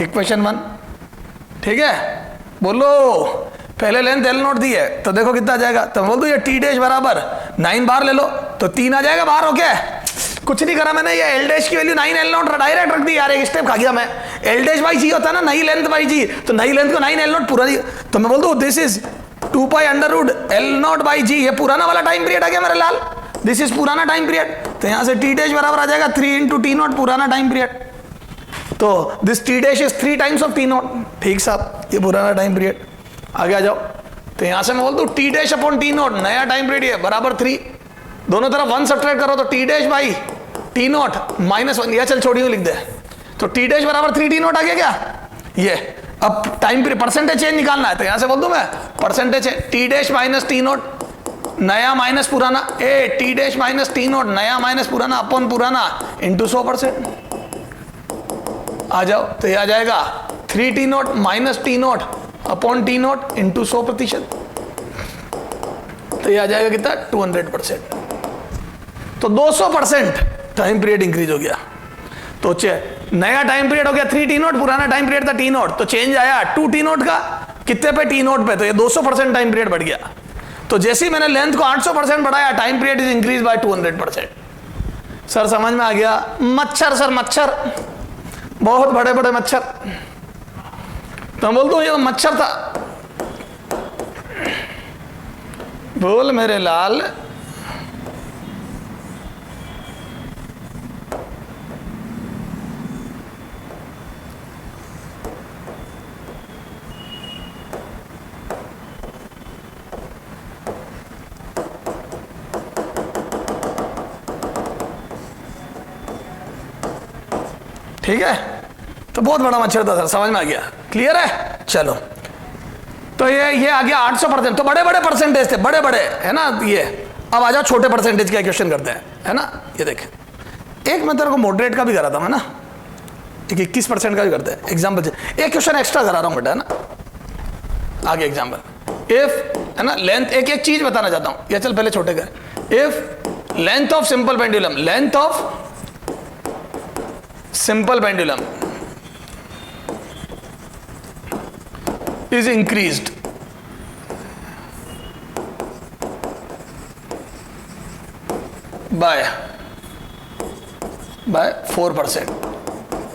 equation 1। ठीक है, बोलो पहले लेंथ एल नॉट दी है तो देखो कितना आ जाएगा, तो बोल दो ये टी डैश बराबर 9 बार ले लो तो 3 आ जाएगा बाहर, हो क्या, कुछ नहीं करा मैंने, ये एल डैश की वैल्यू 9 एल नॉट डायरेक्ट रख दी यार, एक स्टेप खा गया मैं। एल डैश बाई जी होता है ना, नई लेंथ बाई जी, तो नई लेंथ को 9 एल नॉट पूरा दी, तो मैं बोल दूं this is 2 pi under root l naught by g, ये पुराना वाला टाइम पीरियड आ गया मेरे लाल, दिस इज पुराना टाइम पीरियड, तो यहां से टी डैश बराबर आ जाएगा 3 इंटू टी नॉट पुराना टाइम पीरियड, तो this t dash is 3 times of t naught. ठीक साहब, ये पुराना टाइम पीरियड, आगे आ जाओ। तो यहां से मैं बोल दूं T dash upon T not, नया टाइम पीरियड है बराबर 3, दोनों तरफ 1 सब्ट्रैक्ट करो तो T dash by T not -1, या चल छोड़ियो लिख दे, तो टी डैश बराबर 3 टी नॉट आ गया क्या, ये। अब टाइम पीरियड परसेंटेज चेंज निकालना है, तो यहां से बोल दूं मैं percentage T dash minus T not, नया माइनस पुराना, T dash minus T not, नया माइनस पुराना अपॉन पुराना इंटू 100%, आ जाओ। तो ये आ जाएगा 3 T not minus T not upon T not into 100%, तो ये आ जाएगा कितना 200%, तो 200% टाइम पीरियड इंक्रीज हो गया। तो नया टाइम पीरियड हो गया 3 टी नॉट, पुराना टाइम पीरियड था टी नॉट, तो चेंज आया 2 टी नॉट का, कितने पे, टी नॉट पे, तो ये 200% टाइम पीरियड बढ़ गया। तो जैसे ही मैंने लेंथ को 800% बढ़ाया, time period is increase by 200%। Sir समझ में आ गया, मच्छर सर मच्छर, बहुत बड़े बड़े मच्छर, तो बोल दो ये मच्छर था, बोल मेरे लाल। ठीक है, तो बहुत बड़ा मच्छर था सर, समझ में आ गया, क्लियर है। चलो, तो ये आ गया 800%, तो बड़े बड़े परसेंटेज थे, बड़े बड़े है ना, ये अब आ जाओ छोटे परसेंटेज का क्वेश्चन करते हैं, है ना। ये देखें, एक मैं तेरे को मॉडरेट का भी करा था मैं ना, एक 21% का भी करते हैं एग्जाम्पल। एक क्वेश्चन एक्स्ट्रा करा रहा हूं बेटा, है ना। आगे एग्जाम्पल, इफ, है ना, लेंथ, एक एक चीज बताना चाहता हूं, या चल पहले छोटे का, if length of simple pendulum, length of simple pendulum is increased by 4%,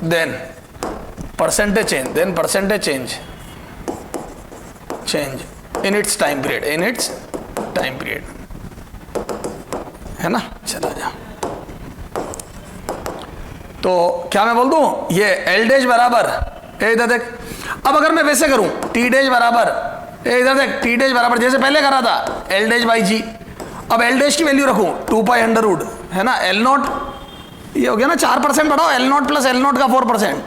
then percentage change in its time period, है ना। चला जा, तो क्या मैं बोल दूं, ये एल डैश बराबर, इधर देख, अब अगर मैं वैसे करूं, टी डैश बराबर, इधर देख, टी डैश बराबर जैसे पहले करा था एल डैश बाई जी, अब एल डैश की वैल्यू रखूं 2 पाई अंडर रूट, है ना, एल नॉट, ये हो गया ना 4% बढ़ाओ, L naught plus l naught का 4%,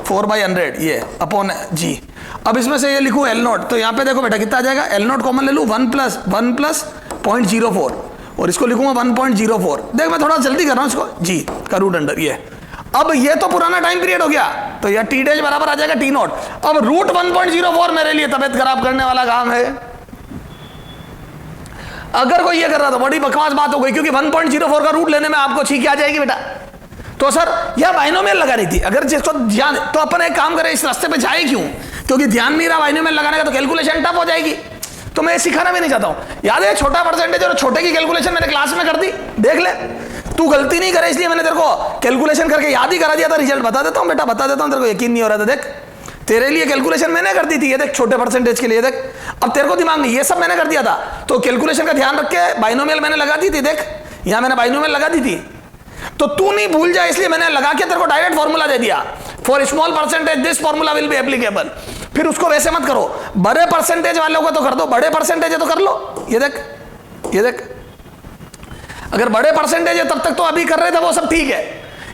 4/100 ये अपॉन जी। अब इसमें से ये लिखूं एल नॉट, तो यहां पे देखो बेटा कितना आ जाएगा, एल नॉट कॉमन ले लूं, 1 प्लस 0.04, और इसको लिखूंगा 1.04। देख मैं थोड़ा जल्दी कर रहा हूं इसको, जी का रूट अंडर ये। अब ये तो पुराना टाइम पीरियड हो गया, तो यह टी डैश बराबर आ जाएगा टी नॉट। अब रूट 1.04 मेरे लिए तबियत खराब करने वाला काम है। अगर कोई ये कर रहा तो बड़ी बकवास बात हो गई, क्योंकि 1.04 का रूट लेने में आपको छींक आ जाएगी बेटा। तो सर यह बाइनोमियल लगा रही थी, अगर जिसको ध्यान, तो अपन एक काम करें, इस रास्ते पे जाए क्यों, क्योंकि ध्यान नहीं रहा बाइनोमियल लगाने का, तो कैलकुलेशन टफ हो जाएगी। तो मैं सिखाना भी नहीं चाहता हूं। याद है छोटा परसेंटेज और छोटे की कैलकुलेशन मैंने क्लास में कर दी, देख ले, तू गलती नहीं करे इसलिए मैंने तेरे को कैलकुलेशन करके याद ही करा दिया था। रिजल्ट बता देता हूं बेटा, बता देता हूं, तेरे को यकीन नहीं हो रहा था। देख तेरे लिए कैलकुलेशन मैंने कर दी थी, ये देख छोटे परसेंटेज के लिए, देख अब तेरे को दिमाग नहीं, ये सब मैंने कर दिया था। तो कैलकुलेशन का ध्यान रख के बाइनोमियल मैंने लगा दी थी, देख यहां मैंने बाइनोमियल लगा दी थी, तो तू नहीं भूल जाए इसलिए मैंने लगा के तेरे को डायरेक्ट फॉर्मूला दे दिया, for small percentage this formula will be applicable. फिर उसको वैसे मत करो, बड़े परसेंटेज वालों को तो कर दो, बड़े परसेंटेज है तो कर लो। ये देख, ये देख, अगर बड़े परसेंटेज है तब तक तो अभी कर रहे थे वो सब ठीक है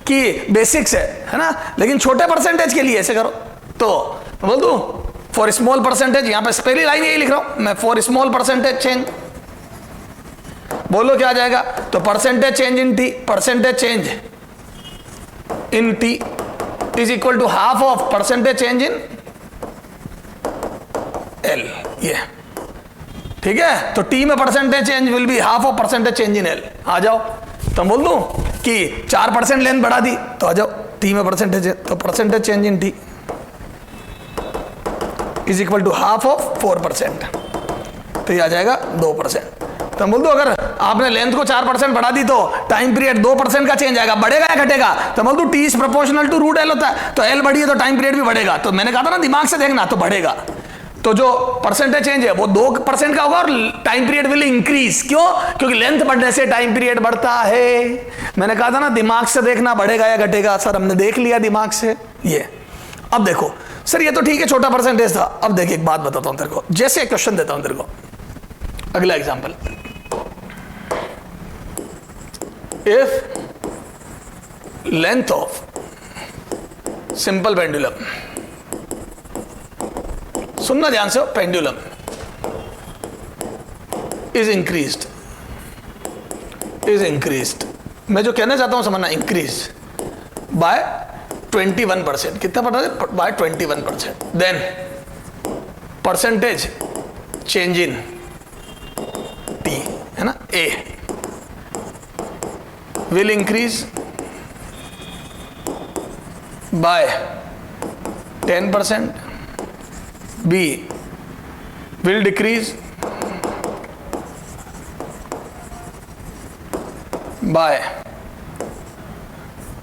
कि बेसिक्स है ना, लेकिन छोटे परसेंटेज के लिए ऐसे करो। तो बोल दूं फॉर स्मॉल परसेंटेज, यहां पे पहली लाइन यही लिख रहा हूं मैं, फॉर स्मॉल परसेंटेज चेंज, बोलो क्या आ जाएगा, तो percentage change in t, percentage change in T is equal to half of percentage change in l. ये ठीक है, तो टी में percentage change will be half of percentage change in l. आ जाओ, तो बोल दूं कि 4% लेंथ बढ़ा दी, तो आ जाओ टी में परसेंटेज, तो percentage change in T is equal to half of 4%, तो ये आ जाएगा 2%। तो बोल दो अगर आपने लेंथ को 4% बढ़ा दी तो टाइम पीरियड 2% का चेंज आएगा, बढ़ेगा या घटेगा, तो बोल दो T is proportional to root L होता है, तो एल बढ़ी है तो टाइम पीरियड भी बढ़ेगा। तो मैंने कहा था ना दिमाग से देखना, तो बढ़ेगा, तो जो परसेंटेज चेंज है वो 2% का होगा और टाइम पीरियड विल इंक्रीज। क्यों? क्योंकि लेंथ बढ़ने से टाइम पीरियड बढ़ता है। मैंने कहा था ना दिमाग से देखना, बढ़ेगा या घटेगा। सर हमने देख लिया दिमाग से। ये अब देखो सर, ये तो ठीक है छोटा परसेंटेज था। अब देखिए एक बात बताता हूं तेरे को, जैसे एक क्वेश्चन देता हूं तेरे को, अगला example, if length of simple pendulum, सुनना ध्यान से, पेंडुलम इज इंक्रीज्ड, मैं जो कहना चाहता हूं समझना, इंक्रीज बाय 21%, कितना पता है, by 21%, then percentage change in t, है ना, a will increase by 10%, B will decrease by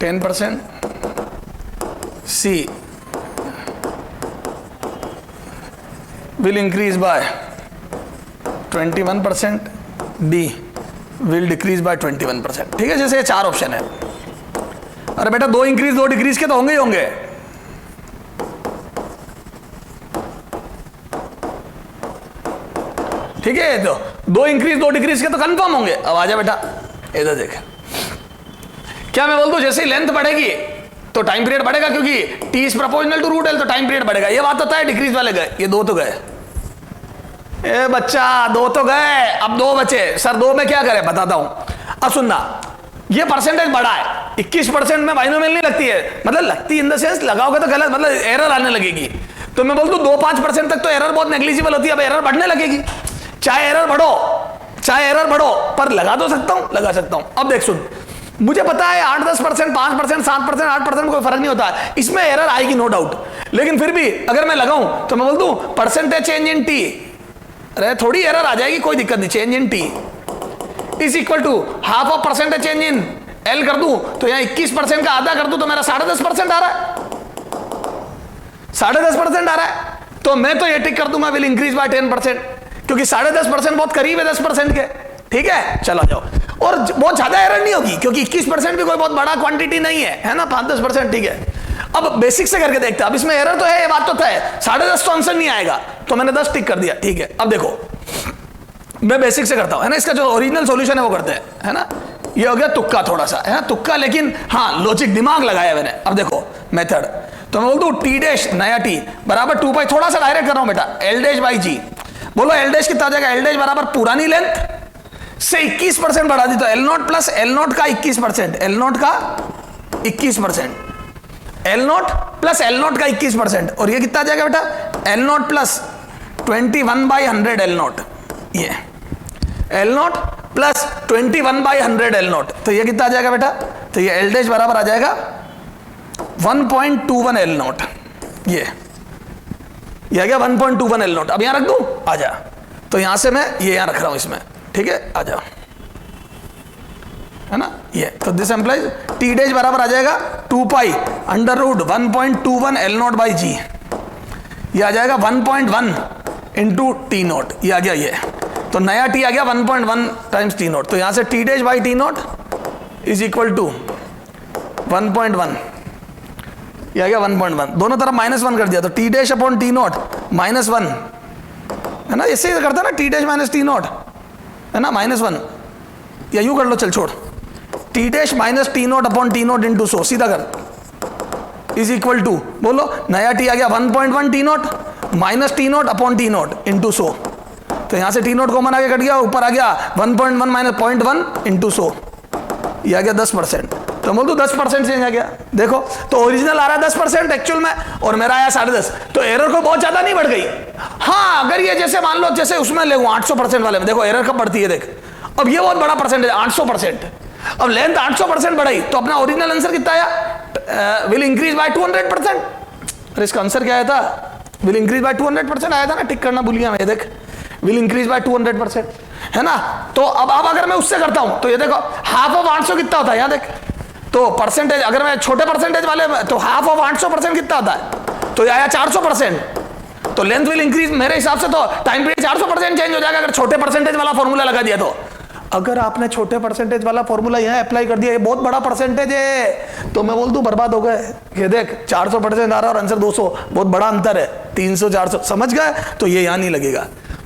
10%, C will increase by 21%, D will decrease by 21%। ठीक है, जैसे ये 4 ऑप्शन है। अरे बेटा 2 इंक्रीज 2 डिक्रीज के तो होंगे ही होंगे। ठीक है, तो 2 इंक्रीज 2 डिक्रीज के तो कंफर्म होंगे। अब आ जा बेटा, इधर देख, क्या मैं बोल दूं जैसे ही लेंथ बढ़ेगी तो टाइम पीरियड बढ़ेगा, क्योंकि T is proportional to root L, तो टाइम पीरियड बढ़ेगा। ये बात होता है, डिक्रीज वाले गए, ये 2 तो गए, ए बच्चा, 2 तो गए, अब 2 बचे। सर 2 में क्या करें, बताता हूं। अब सुनना, ये परसेंटेज बड़ा है, 21% में बाइनोमियल नहीं लगती है, मतलब लगती इन द सेंस लगाओगे तो गलत, मतलब एरर आने लगेगी। तो मैं बोल दूं 2-5% तक तो एरर बहुत नेग्लिजिबल होती है, अब एरर बढ़ने लगेगी। चाहे एरर बढ़ो, पर लगा तो सकता हूं, लगा सकता हूं। अब देख सुन, मुझे पता है 8-10%, 5%, 7%, 8% कोई फर्क नहीं होता, इसमें एरर आएगी नो डाउट। लेकिन फिर भी अगर मैं लगाऊं तो मैं बोल दूं परसेंटेज चेंज इन टी, अरे थोड़ी एरर आ जाएगी, कोई दिक्कत नहीं, change in T is equal to half of percentage change in L कर दूं, तो यहां 21% का आधा कर दूं तो मेरा 10.5% आ रहा है, 10.5% आ रहा है। तो मैं तो ये टिक कर दूंगा विल इंक्रीज बाय 10%, क्योंकि 10.5% बहुत करीब है 10% के। ठीक है, चलो जाओ। और बहुत ज्यादा एरर नहीं होगी, क्योंकि 21% भी कोई बहुत बड़ा क्वांटिटी नहीं है ना, 5-10%। ठीक है, अब बेसिक से करके देखते हैं। अब इसमें एरर तो है, ये बात तो है, 10.5 तो आंसर नहीं आएगा, तो मैंने 10 टिक कर दिया। ठीक है, अब देखो मैं बेसिक से करता हूं, है ना, इसका जो ओरिजिनल सॉल्यूशन है वो करते हैं, है ना। ये हो गया तुक्का, थोड़ा सा है ना तुक्का, लेकिन हाँ लॉजिक दिमाग लगाया मैंने। अब देखो मेथड, तो मैं बोल दूं टी डैश नया टी बराबर 2 पाई, थोड़ा सा डायरेक्ट कर रहा हूं बेटा, एल डैश बाई जी। बोलो एल डैश कितना आ जाएगा, एल डैश बराबर पुरानी लेंथ से 21% बढ़ा दी, तो l naught plus l naught का 21%, एल नॉट का 21%, l naught plus l naught का 21%, और ये कितना आ जाएगा बेटा, l naught plus 21/100 l naught, ये l naught plus 21/100 l naught, तो ये कितना आ जाएगा बेटा, तो ये एल डैश बराबर आ जाएगा 1.21 एल नॉट, ये आ गया 1.21 एल नॉट। अब यहां रख दूं, आ जा, तो यहां से मैं ये यहां रख रहा हूं इसमें, ठीक है, आ जा, है ना ये। तो दिस एम्प्लाइज टी डैश बराबर आ जाएगा 2 pi under root 1.21 l naught by g, ये आ जाएगा 1.1 इंटू टी नॉट, ये आ गया ये। तो नया टी आ गया 1.1 टाइम्स टी नॉट, तो यहां से T dash by T naught is equal to 1.1, ये आ गया 1.1, दोनों तरफ -1 कर दिया, तो T dash upon T not -1, है ना, इससे करता ना, T dash minus T not, है ना, -1, या यूं कर लो, चल छोड़, T dash minus T not upon T not into 100, सीधा कर, इज इक्वल टू, बोलो नया टी आ गया 1.1 T not minus T not upon T not into 100, तो यहां से टी नॉट कॉमन आगे कट गया, ऊपर आ गया 1.1 माइनस 0.1 इंटू 100, ये आ गया 10%, तो बोल दो 10% चेंज आ गया। देखो तो ओरिजिनल आ रहा है 10% एक्चुअल में, और मेरा आया 10.5, तो एरर को बहुत ज्यादा नहीं बढ़ गई। हाँ अगर ये जैसे मान लो जैसे उसमें ले 800% वाले में, देखो एरर कब बढ़ती है, देख अब ये बहुत बड़ा परसेंटेज 800%, अब लेंथ 800% बढ़ाई, तो अपना ओरिजिनल आंसर कितना आया, विल इंक्रीज बाय 200%। अरे इसका आंसर क्या आया था, विल इंक्रीज बाय 200% आया था ना, टिक करना भूल गया मैं, देख विल इंक्रीज बाय 200%, है ना। तो अब अगर मैं उससे करता हूं, तो ये देखो हाफ ऑफ 800 कितना होता है, यहां देख, तो परसेंटेज अगर मैं छोटे परसेंटेज वाले, तो हाफ ऑफ 800% कितना होता है, तो ये आया 400%, तो लेंथ विल इंक्रीज, मेरे हिसाब से तो टाइम पीरियड 400% चेंज हो जाएगा अगर छोटे परसेंटेज वाला फॉर्मूला लगा दिया। तो अगर आपने छोटे परसेंटेज वाला फॉर्मूला यहां अप्लाई कर दिया, ये बहुत बड़ा परसेंटेज है, तो मैं बोल दूं बर्बाद हो गए। ये देख 400% आ रहा है और आंसर 200, बहुत बड़ा अंतर है, 300 400, समझ गए, तो ये यहां नहीं लगेगा।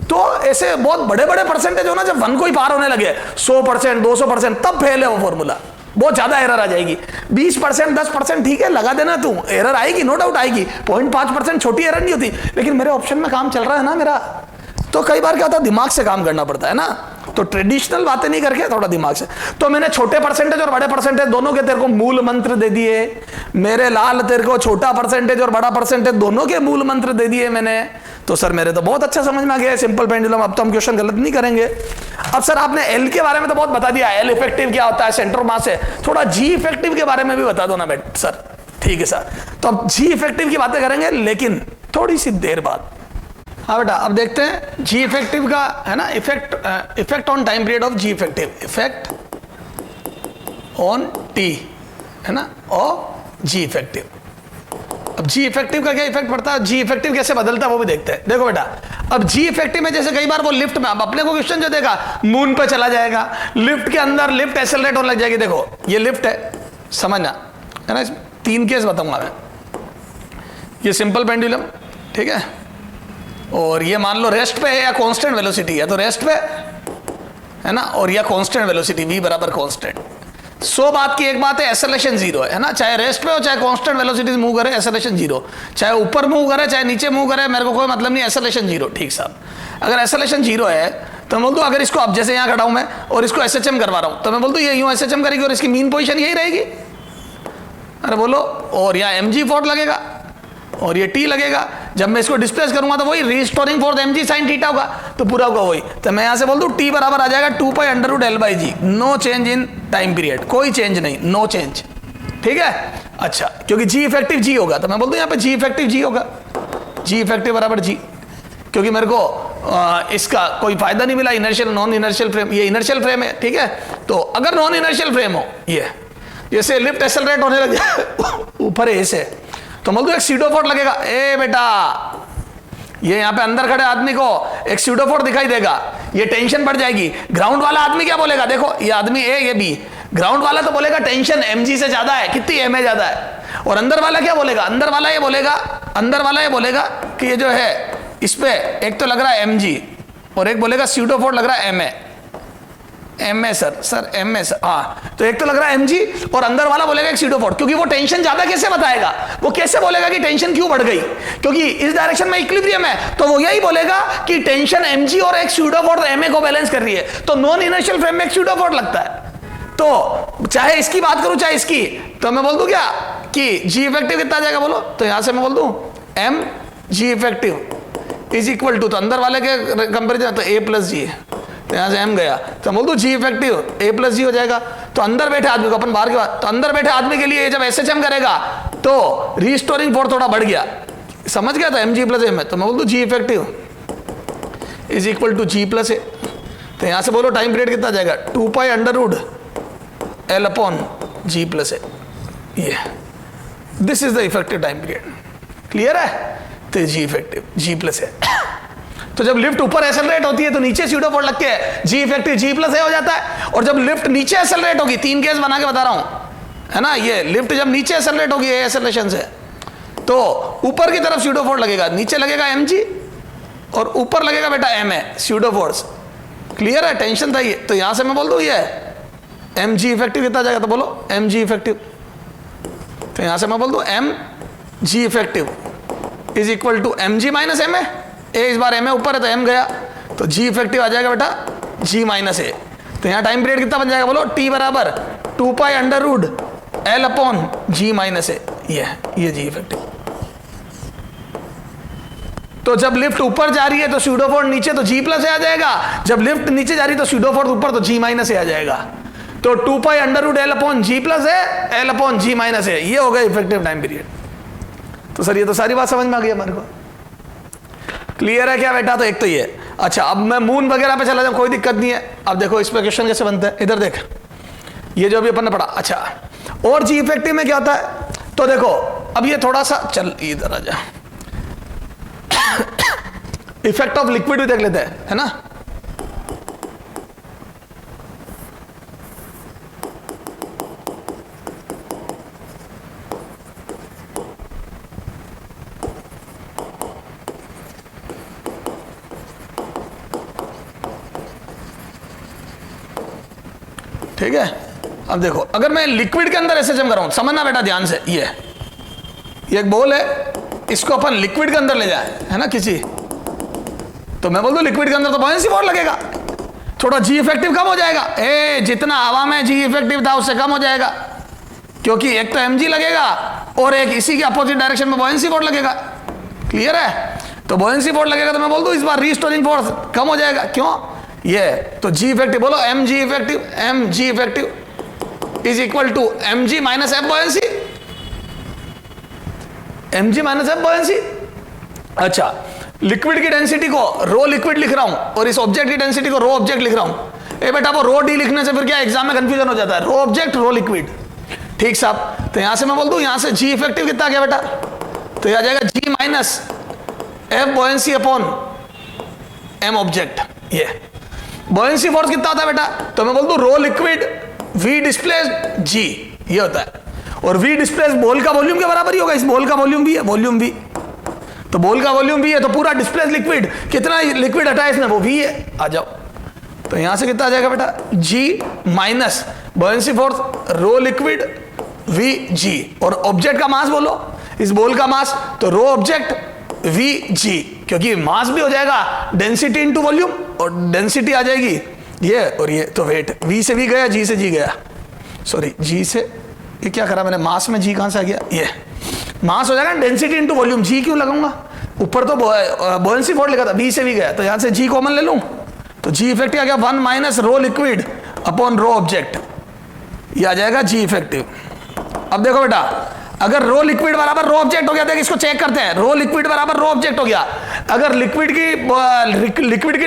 तो ऐसे बहुत बड़े बड़े परसेंटेज हो ना, जब 1 को ही पार होने लगे 100% 200%, तब फेल है वो फॉर्मूला, बहुत ज्यादा एरर आ जाएगी। 20% 10% ठीक है लगा देना, तू एरर आएगी, नो डाउट आएगी, 0.5% छोटी एरर नहीं होती, लेकिन मेरे ऑप्शन में काम चल रहा है ना मेरा, तो कई बार क्या होता है दिमाग से काम करना पड़ता है ना, तो ट्रेडिशनल बातें नहीं करके थोड़ा दिमाग से। तो मैंने छोटे परसेंटेज और बड़े परसेंटेज दोनों के तेरे को मूल मंत्र दे दिए, मेरे लाल तेरे को छोटा परसेंटेज और बड़ा परसेंटेज दोनों के मूल मंत्र दे दिए मैंने। तो सर मेरे तो बहुत अच्छा समझ में आ गया सिंपल पेंडुलम, अब तो हम क्वेश्चन गलत नहीं करेंगे। अब सर आपने एल के बारे में तो बहुत बता दिया, एल इफेक्टिव क्या होता है, सेंटर ऑफ मास है, थोड़ा जी इफेक्टिव के बारे में भी बता दो ना बेट सर। ठीक है सर, तो अब जी इफेक्टिव की बातें करेंगे, लेकिन थोड़ी सी देर बाद। हाँ बेटा अब देखते हैं जी इफेक्टिव का, है ना, effect on time period of G effective, effect on T, है ना, और जी इफेक्टिव। अब जी इफेक्टिव का क्या इफेक्ट पड़ता है, जी इफेक्टिव कैसे बदलता है वो भी देखते हैं। देखो बेटा अब जी इफेक्टिव में जैसे कई बार वो लिफ्ट में, अब अपने को क्वेश्चन जो देगा मून पे चला जाएगा, लिफ्ट के अंदर लिफ्ट एक्सेलरेट होने लग जाएगी। देखो ये लिफ्ट है, समझना, है ना, 3 केस बताऊंगा मैं। ये सिंपल पेंडुलम, ठीक है, और ये मान लो रेस्ट पे है या कांस्टेंट वेलोसिटी है, तो रेस्ट पे है ना, और या कांस्टेंट वेलोसिटी v बराबर कांस्टेंट। 100 बात की एक बात है, एक्सेलरेशन जीरो है ना, चाहे रेस्ट पे हो चाहे कांस्टेंट वेलोसिटी से मूव करे, एक्सेलरेशन जीरो, चाहे ऊपर मूव करे चाहे नीचे मूव करे, मेरे को कोई मतलब नहीं, एक्सेलरेशन जीरो। ठीक साहब, अगर एक्सेलरेशन जीरो है तो मैं बोल दूं, अगर इसको अब जैसे यहाँ खड़ा हूं मैं और इसको एसएचएम करवा रहा हूं, तो मैं बोल दूं ये यूं एसएचएम करेगी और इसकी मीन पोजीशन यही रहेगी। अरे बोलो, और यहाँ mg फोर्स लगेगा और ये t लगेगा, जब मैं इसको डिस्प्लेस करूंगा तो वही restoring force mg sin theta होगा, तो पूरा होगा वही। तो मैं यहाँ से बोल दूं t बराबर आ जाएगा 2 pi under root l/g, no change in time period, कोई चेंज नहीं, नो चेंज। ठीक है, अच्छा, क्योंकि g इफेक्टिव g होगा, तो मैं बोल दूं यहाँ पे g इफेक्टिव g होगा, g इफेक्टिव बराबर g, क्योंकि मेरे को इसका कोई फायदा नहीं मिला, इनर्शियल नॉन इनर्शियल फ्रेम, ये इनर्शियल फ्रेम है। ठीक है, तो अगर नॉन इनर्शियल फ्रेम हो, ये जैसे लिफ्ट एक्सेलरेट होने लग जाए ऊपर ऐसे, तो बोल दो एक सीडो फोर्स लगेगा। ए बेटा, ये यहाँ पे अंदर खड़े आदमी को एक सीडो फोर्स दिखाई देगा, ये टेंशन बढ़ जाएगी। ग्राउंड वाला आदमी क्या बोलेगा, देखो ये आदमी ए ये बी, ग्राउंड वाला तो बोलेगा टेंशन mg से ज्यादा है, कितनी m ज्यादा है, और अंदर वाला क्या बोलेगा, अंदर वाला ये बोलेगा कि ये जो है इस पे एक तो लग रहा है mg और एक बोलेगा सीडो फोर्स लग रहा है ma सर ma सर, हाँ, तो एक तो लग रहा है mg और अंदर वाला बोलेगा एक सीडो फोर्स, क्योंकि वो टेंशन ज्यादा कैसे बताएगा, वो कैसे बोलेगा कि टेंशन क्यों बढ़ गई, क्योंकि इस डायरेक्शन में इक्विलिब्रियम है, तो वो यही बोलेगा कि टेंशन mg और एक सीडो फोर्स ma को बैलेंस कर रही है, तो नॉन इनर्शियल फ्रेम में एक सीडो फोर्स लगता है। तो चाहे इसकी बात करूं चाहे इसकी, तो मैं बोल दूं क्या कि g इफेक्टिव कितना आ जाएगा बोलो, तो यहां से मैं बोल दूं m g effective is equal to, तो अंदर वाले के कंपेरिजन तो a प्लस जी, तो यहां से m गया, तो बोल दूं g इफेक्टिव a प्लस जी हो जाएगा। तो अंदर बैठे आदमी को, अपन बाहर के बाद, तो अंदर बैठे आदमी के लिए जब एसएचएम करेगा तो रिस्टोरिंग फोर्स थोड़ा बढ़ गया, समझ गया, तो mg प्लस m है, तो मैं बोल दूं g effective is equal to g plus a, तो यहां से बोलो टाइम पीरियड कितना आ जाएगा, 2 pi under root L upon G plus a, ये this is the effective time period. Clear है, तो G effective G plus a. तो जब लिफ्ट ऊपर एक्सेलरेट होती है तो नीचे सीडो फोर्स लग के G इफेक्टिव G प्लस ए हो जाता है, और जब लिफ्ट नीचे एक्सेलरेट होगी, 3 केस बना के बता रहा हूं है ना, ये लिफ्ट जब नीचे एक्सेलरेट होगी एक्सेलरेशन से, तो ऊपर की तरफ सीडो फोर्स लगेगा, नीचे लगेगा mg और ऊपर लगेगा बेटा ma सीडो फोर्स। क्लियर है, टेंशन था ये, तो यहां से मैं बोल दूं ये mg इफेक्टिव कितना जाएगा, तो बोलो mg इफेक्टिव, तो यहां से मैं बोल दूं mg effective is equal to mg minus ma, a इस बार ma ऊपर है तो m गया, तो g इफेक्टिव आ जाएगा बेटा g माइनस a, तो यहां टाइम पीरियड कितना बन जाएगा बोलो, t बराबर 2 pi under root L upon g minus a, ये g इफेक्टिव। तो जब लिफ्ट ऊपर जा रही है तो सीडो फोर्स नीचे, तो g प्लस a आ जाएगा, जब लिफ्ट नीचे जा रही है तो सीडो फोर्स ऊपर, तो g माइनस a आ जाएगा, तो 2 pi under root L upon G plus है L अपॉन G माइनस है, ये हो गया इफेक्टिव टाइम पीरियड। तो सर ये तो सारी बात समझ में आ गई हमारे को, क्लियर है क्या बेटा, तो एक तो ये। अच्छा, अब मैं मून वगैरह पे चला जाऊं, कोई दिक्कत नहीं है। अब देखो इस पे क्वेश्चन कैसे बनता है, इधर देख, ये जो अभी अपन ने पढ़ा। अच्छा, और G इफेक्टिव में क्या होता है, तो देखो अब ये थोड़ा सा, चल इधर आ जा, इफेक्ट ऑफ लिक्विड भी देख लेते हैं, है ना। ठीक है, अब देखो अगर मैं लिक्विड के अंदर एसएचएम कर रहा हूं, समझना बेटा ध्यान से, ये एक बॉल है, इसको अपन लिक्विड के अंदर ले जाए, है ना किसी, तो मैं बोल दूं लिक्विड के अंदर तो बॉयंसी फोर्स लगेगा, थोड़ा जी इफेक्टिव कम हो जाएगा, जितना हवा में जी इफेक्टिव था उससे कम हो जाएगा, क्योंकि एक तो mg लगेगा और एक इसी के अपोजिट डायरेक्शन में बॉयंसी फोर्स लगेगा। क्लियर है, तो बॉयंसी फोर्स लगेगा तो मैं बोल दूं इस बार रिस्टोरिंग फोर्स कम हो जाएगा, क्यों, ये तो जी इफेक्टिव, बोलो mg effective is equal to mg minus f buoyancy, mg minus f buoyancy. अच्छा, लिक्विड की डेंसिटी को रो लिक्विड लिख रहा हूं और इस ऑब्जेक्ट की डेंसिटी को रो ऑब्जेक्ट लिख रहा हूं। बेटा वो रो डी लिखने से फिर क्या एग्जाम में कंफ्यूजन हो जाता है, रो ऑब्जेक्ट रो लिक्विड। ठीक साहब, तो यहां से मैं बोल दूं, यहां से जी इफेक्टिव कितना आ गया बेटा, तो यह आ जाएगा g minus f buoyancy upon m object. ये बॉयंसी फोर्स कितना होता है बेटा, तो मैं बोल दूं rho liquid v displaced g, ये होता है, और वी डिस्प्लेस्ड बॉल का वॉल्यूम के बराबर ही होगा, इस बॉल का वॉल्यूम भी है, वॉल्यूम भी, तो बॉल का वॉल्यूम भी है, तो पूरा डिस्प्लेस लिक्विड, कितना लिक्विड हटा है इसने, वो भी है, आ जाओ, तो यहां से कितना आ जाएगा बेटा, G minus buoyancy force row liquid we जी, और ऑब्जेक्ट का मास बोलो, इस बॉल का मास, तो रो ऑब्जेक्ट वी जी, क्योंकि मास भी हो जाएगा डेंसिटी इनटू वॉल्यूम, और डेंसिटी आ जाएगी ये और ये, तो वेट वी से वी गया, जी से जी गया, सॉरी जी से, ये क्या करा मैंने, मास में जी कहां से आ गया, ये मास हो जाएगा डेंसिटी इनटू वॉल्यूम, जी क्यों लगाऊंगा, ऊपर तो बुओयेंसी फोर्स लिखा था, बी से भी गया, तो यहां से जी कॉमन ले लूं, तो जी इफेक्टिव आ गया 1 minus rho liquid upon rho object, ये आ जाएगा जी इफेक्टिव। अब देखो बेटा, अगर रो लिक्विड बराबर रो ऑब्जेक्ट हो गया, देख इसको चेक करते हैं, रो लिक्विड बराबर रो ऑब्जेक्ट हो गया, अगर लिक्विड की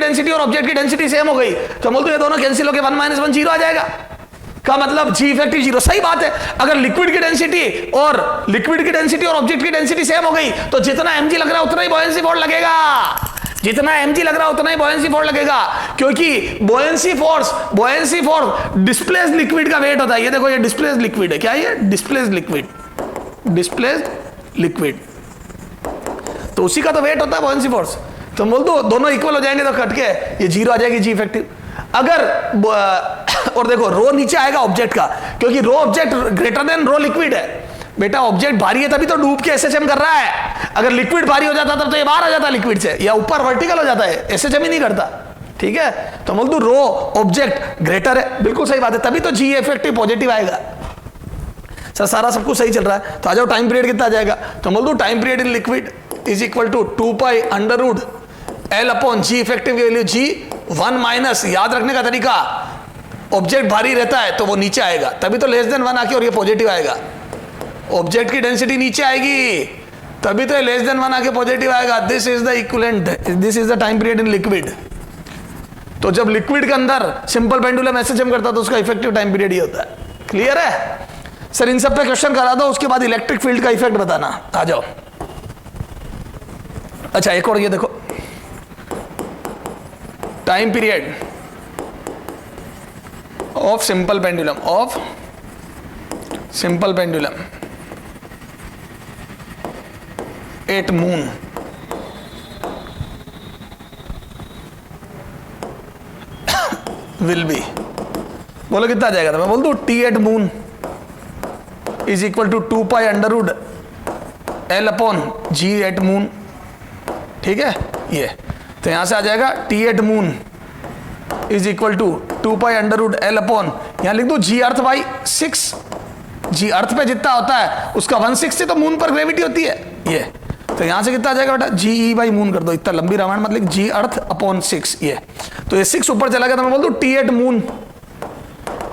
डेंसिटी और ऑब्जेक्ट की डेंसिटी सेम हो गई, तो बोलते ये दोनों कैंसिल होकर 1 माइनस 1 जीरो आ जाएगा, का मतलब जी इफेक्टिव जीरो, सही बात है। अगर लिक्विड की डेंसिटी और ऑब्जेक्ट की डेंसिटी सेम हो गई, तो जितना mg लग रहा है उतना ही बुओयेंसी फोर्स लगेगा, जितना mg लग रहा है उतना ही बुओयेंसी फोर्स लगेगा, क्योंकि बुओयेंसी फोर्स डिस्प्लेस्ड लिक्विड का वेट होता है। ये देखो, ये डिस्प्लेस्ड लिक्विड है, क्या ये डिस्प्लेस्ड लिक्विड, तो उसी का तो वेट होता है बुओयेंसी फोर्स, तो बोल दो दोनों इक्वल हो जाएंगे तो कट के ये जीरो आ जाएगी जी इफेक्टिव। अगर और देखो रो नीचे आएगा ऑब्जेक्ट का, क्योंकि rho object greater than rho liquid है, बेटा ऑब्जेक्ट भारी है तभी तो डूब के एसएचएम कर रहा है, अगर लिक्विड भारी हो जाता तब तो ये बाहर आ जाता लिक्विड से, या ऊपर वर्टिकल हो जाता है, एसएचएम ही नहीं करता, ठीक है। तो बोल दो रो ऑब्जेक्ट ग्रेटर है, बिल्कुल सही बात है, तभी तो जी इफेक्टिव पॉजिटिव आएगा। सर सारा सब कुछ सही चल रहा है, तो आ जाओ टाइम पीरियड कितना आ जाएगा, तो बोल दो time period in liquid is equal to 2 pi under root L upon ji effective value G 1 minus, याद रखने का तरीका, ऑब्जेक्ट भारी रहता है तो वो नीचे आएगा, तभी तो लेस देन 1 आके और ये पॉजिटिव आएगा, ऑब्जेक्ट की डेंसिटी नीचे आएगी तभी तो लेस देन 1 आके पॉजिटिव आएगा। This is the equivalent, this is the time period in liquid. तो जब लिक्विड के अंदर सिंपल पेंडुलम एसएचएम करता तो उसका इफेक्टिव टाइम पीरियड ही होता है। क्लियर है सर? इन सब पे क्वेश्चन करा दो, उसके बाद इलेक्ट्रिक फील्ड का इफेक्ट बताना। आ जाओ। अच्छा एक और ये देखो, time period of simple pendulum at moon will be, बोलो कितना आ जाएगा, तो मैं बोल दूं T at moon is equal to 2 pi under root L upon G at moon, ठीक है। ये तो यहां से आ जाएगा T at moon is equal to 2 pi under root L upon, यहां लिख दो जी अर्थ बाई 6, जी अर्थ पे जितना होता है उसका 1/6 से तो मून पर ग्रेविटी होती है ये, तो यहां से कितना आ जाएगा बेटा, जी ई बाई मून कर दो, इतना लंबी रामायण मत लिख, जी अर्थ अपॉन 6 ये, तो ये 6 ऊपर चला गया तो मैं बोल दूं T at moon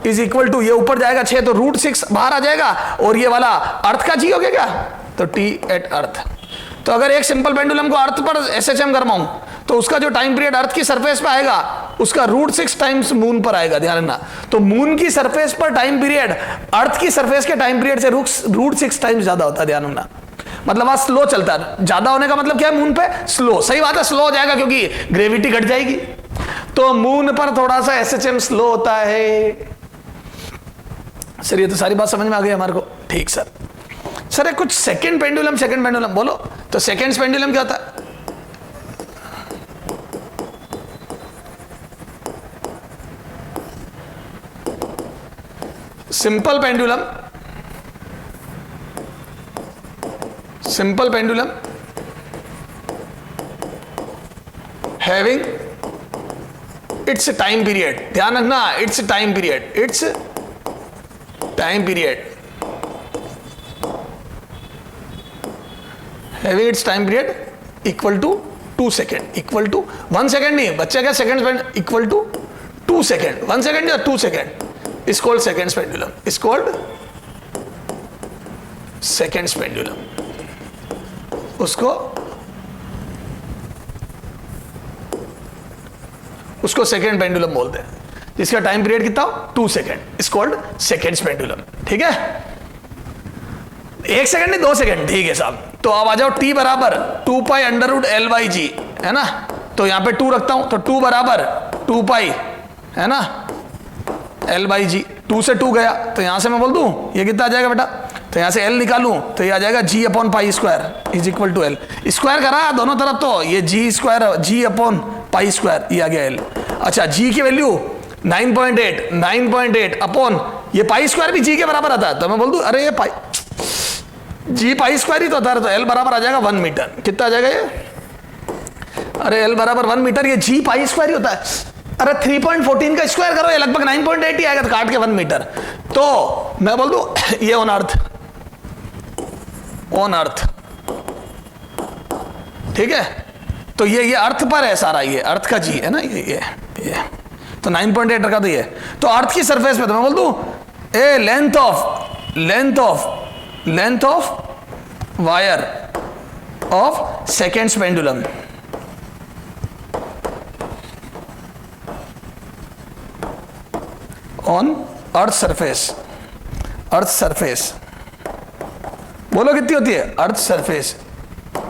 is equal to, ये ऊपर जाएगा 6 तो रूट 6 बाहर आ जाएगा, और ये वाला अर्थ का जी हो गया क्या, तो टी एट अर्थ। तो अगर एक सिंपल पेंडुलम को अर्थ पर एसएचएम करवाऊं तो उसका जो टाइम पीरियड अर्थ की सरफेस पे आएगा उसका रूट 6 टाइम्स मून पर आएगा, ध्यान रखना। तो मून की सरफेस पर टाइम पीरियड अर्थ की सरफेस के टाइम पीरियड से रूट 6 टाइम्स ज्यादा होता है, ध्यान रखना। मतलब वहां स्लो चलता है, ज्यादा होने का मतलब क्या है, मून पे स्लो, सही बात है, स्लो हो जाएगा क्योंकि ग्रेविटी घट जाएगी, तो मून पर थोड़ा सा एसएचएम स्लो होता है। सर ये तो सारी बात समझ में आ गई हमारे को, ठीक सर। सर कुछ सेकंड पेंडुलम बोलो, तो सेकंड पेंडुलम क्या होता है, simple pendulum having its time period, ध्यान रखना, its time period having its time period equal to 2 second, equal to 1 second नहीं, बच्चा क्या second, equal to 2 second, 1 second या 2 second is called seconds pendulum, is called seconds pendulum. उसको second pendulum बोलते हैं, जिसका टाइम पीरियड कितना हो 2 second, is called seconds pendulum, ठीक है। 1 सेकेंड नहीं 2 सेकेंड, ठीक है साहब। तो अब आ जाओ t बराबर 2 pi under root l by g, है ना, तो यहां पे 2 रखता हूं, तो 2 बराबर 2 पाई, है ना, एल बाई जी, 2 से 2 गया तो यहां से मैं बोल दूं ये कितना आ जाएगा बेटा, तो यहां से l निकालूं तो ये आ जाएगा g upon pi square is equal to l, square करा दोनों तरफ, तो ये g square, g upon pi square, ये आ गया l। अच्छा g की वैल्यू 9.8 अपॉन ये पाई स्क्वायर भी जी के बराबर आता है, तो मैं बोल दूं अरे ये पाई जी पाई स्क्वायर ही तो होता है, तो एल बराबर आ जाएगा 1 मीटर। कितना आ जाएगा ये? अरे एल बराबर 1 मीटर, ये जी पाई स्क्वायर ही होता है। अरे 3.14 का स्क्वायर करो, ये लगभग 9.8 ही आएगा, तो काट के 1 मीटर। तो मैं बोल दूं ये ऑन अर्थ, ऑन अर्थ, ठीक है। तो ये अर्थ पर है सारा, ये अर्थ का जी है ना, ये तो 9.8 रखा, तो ये तो अर्थ की सरफेस पे, तो मैं बोल दूं a length of wire of seconds pendulum on earth surface, बोलो कितनी होती है? अर्थ सरफेस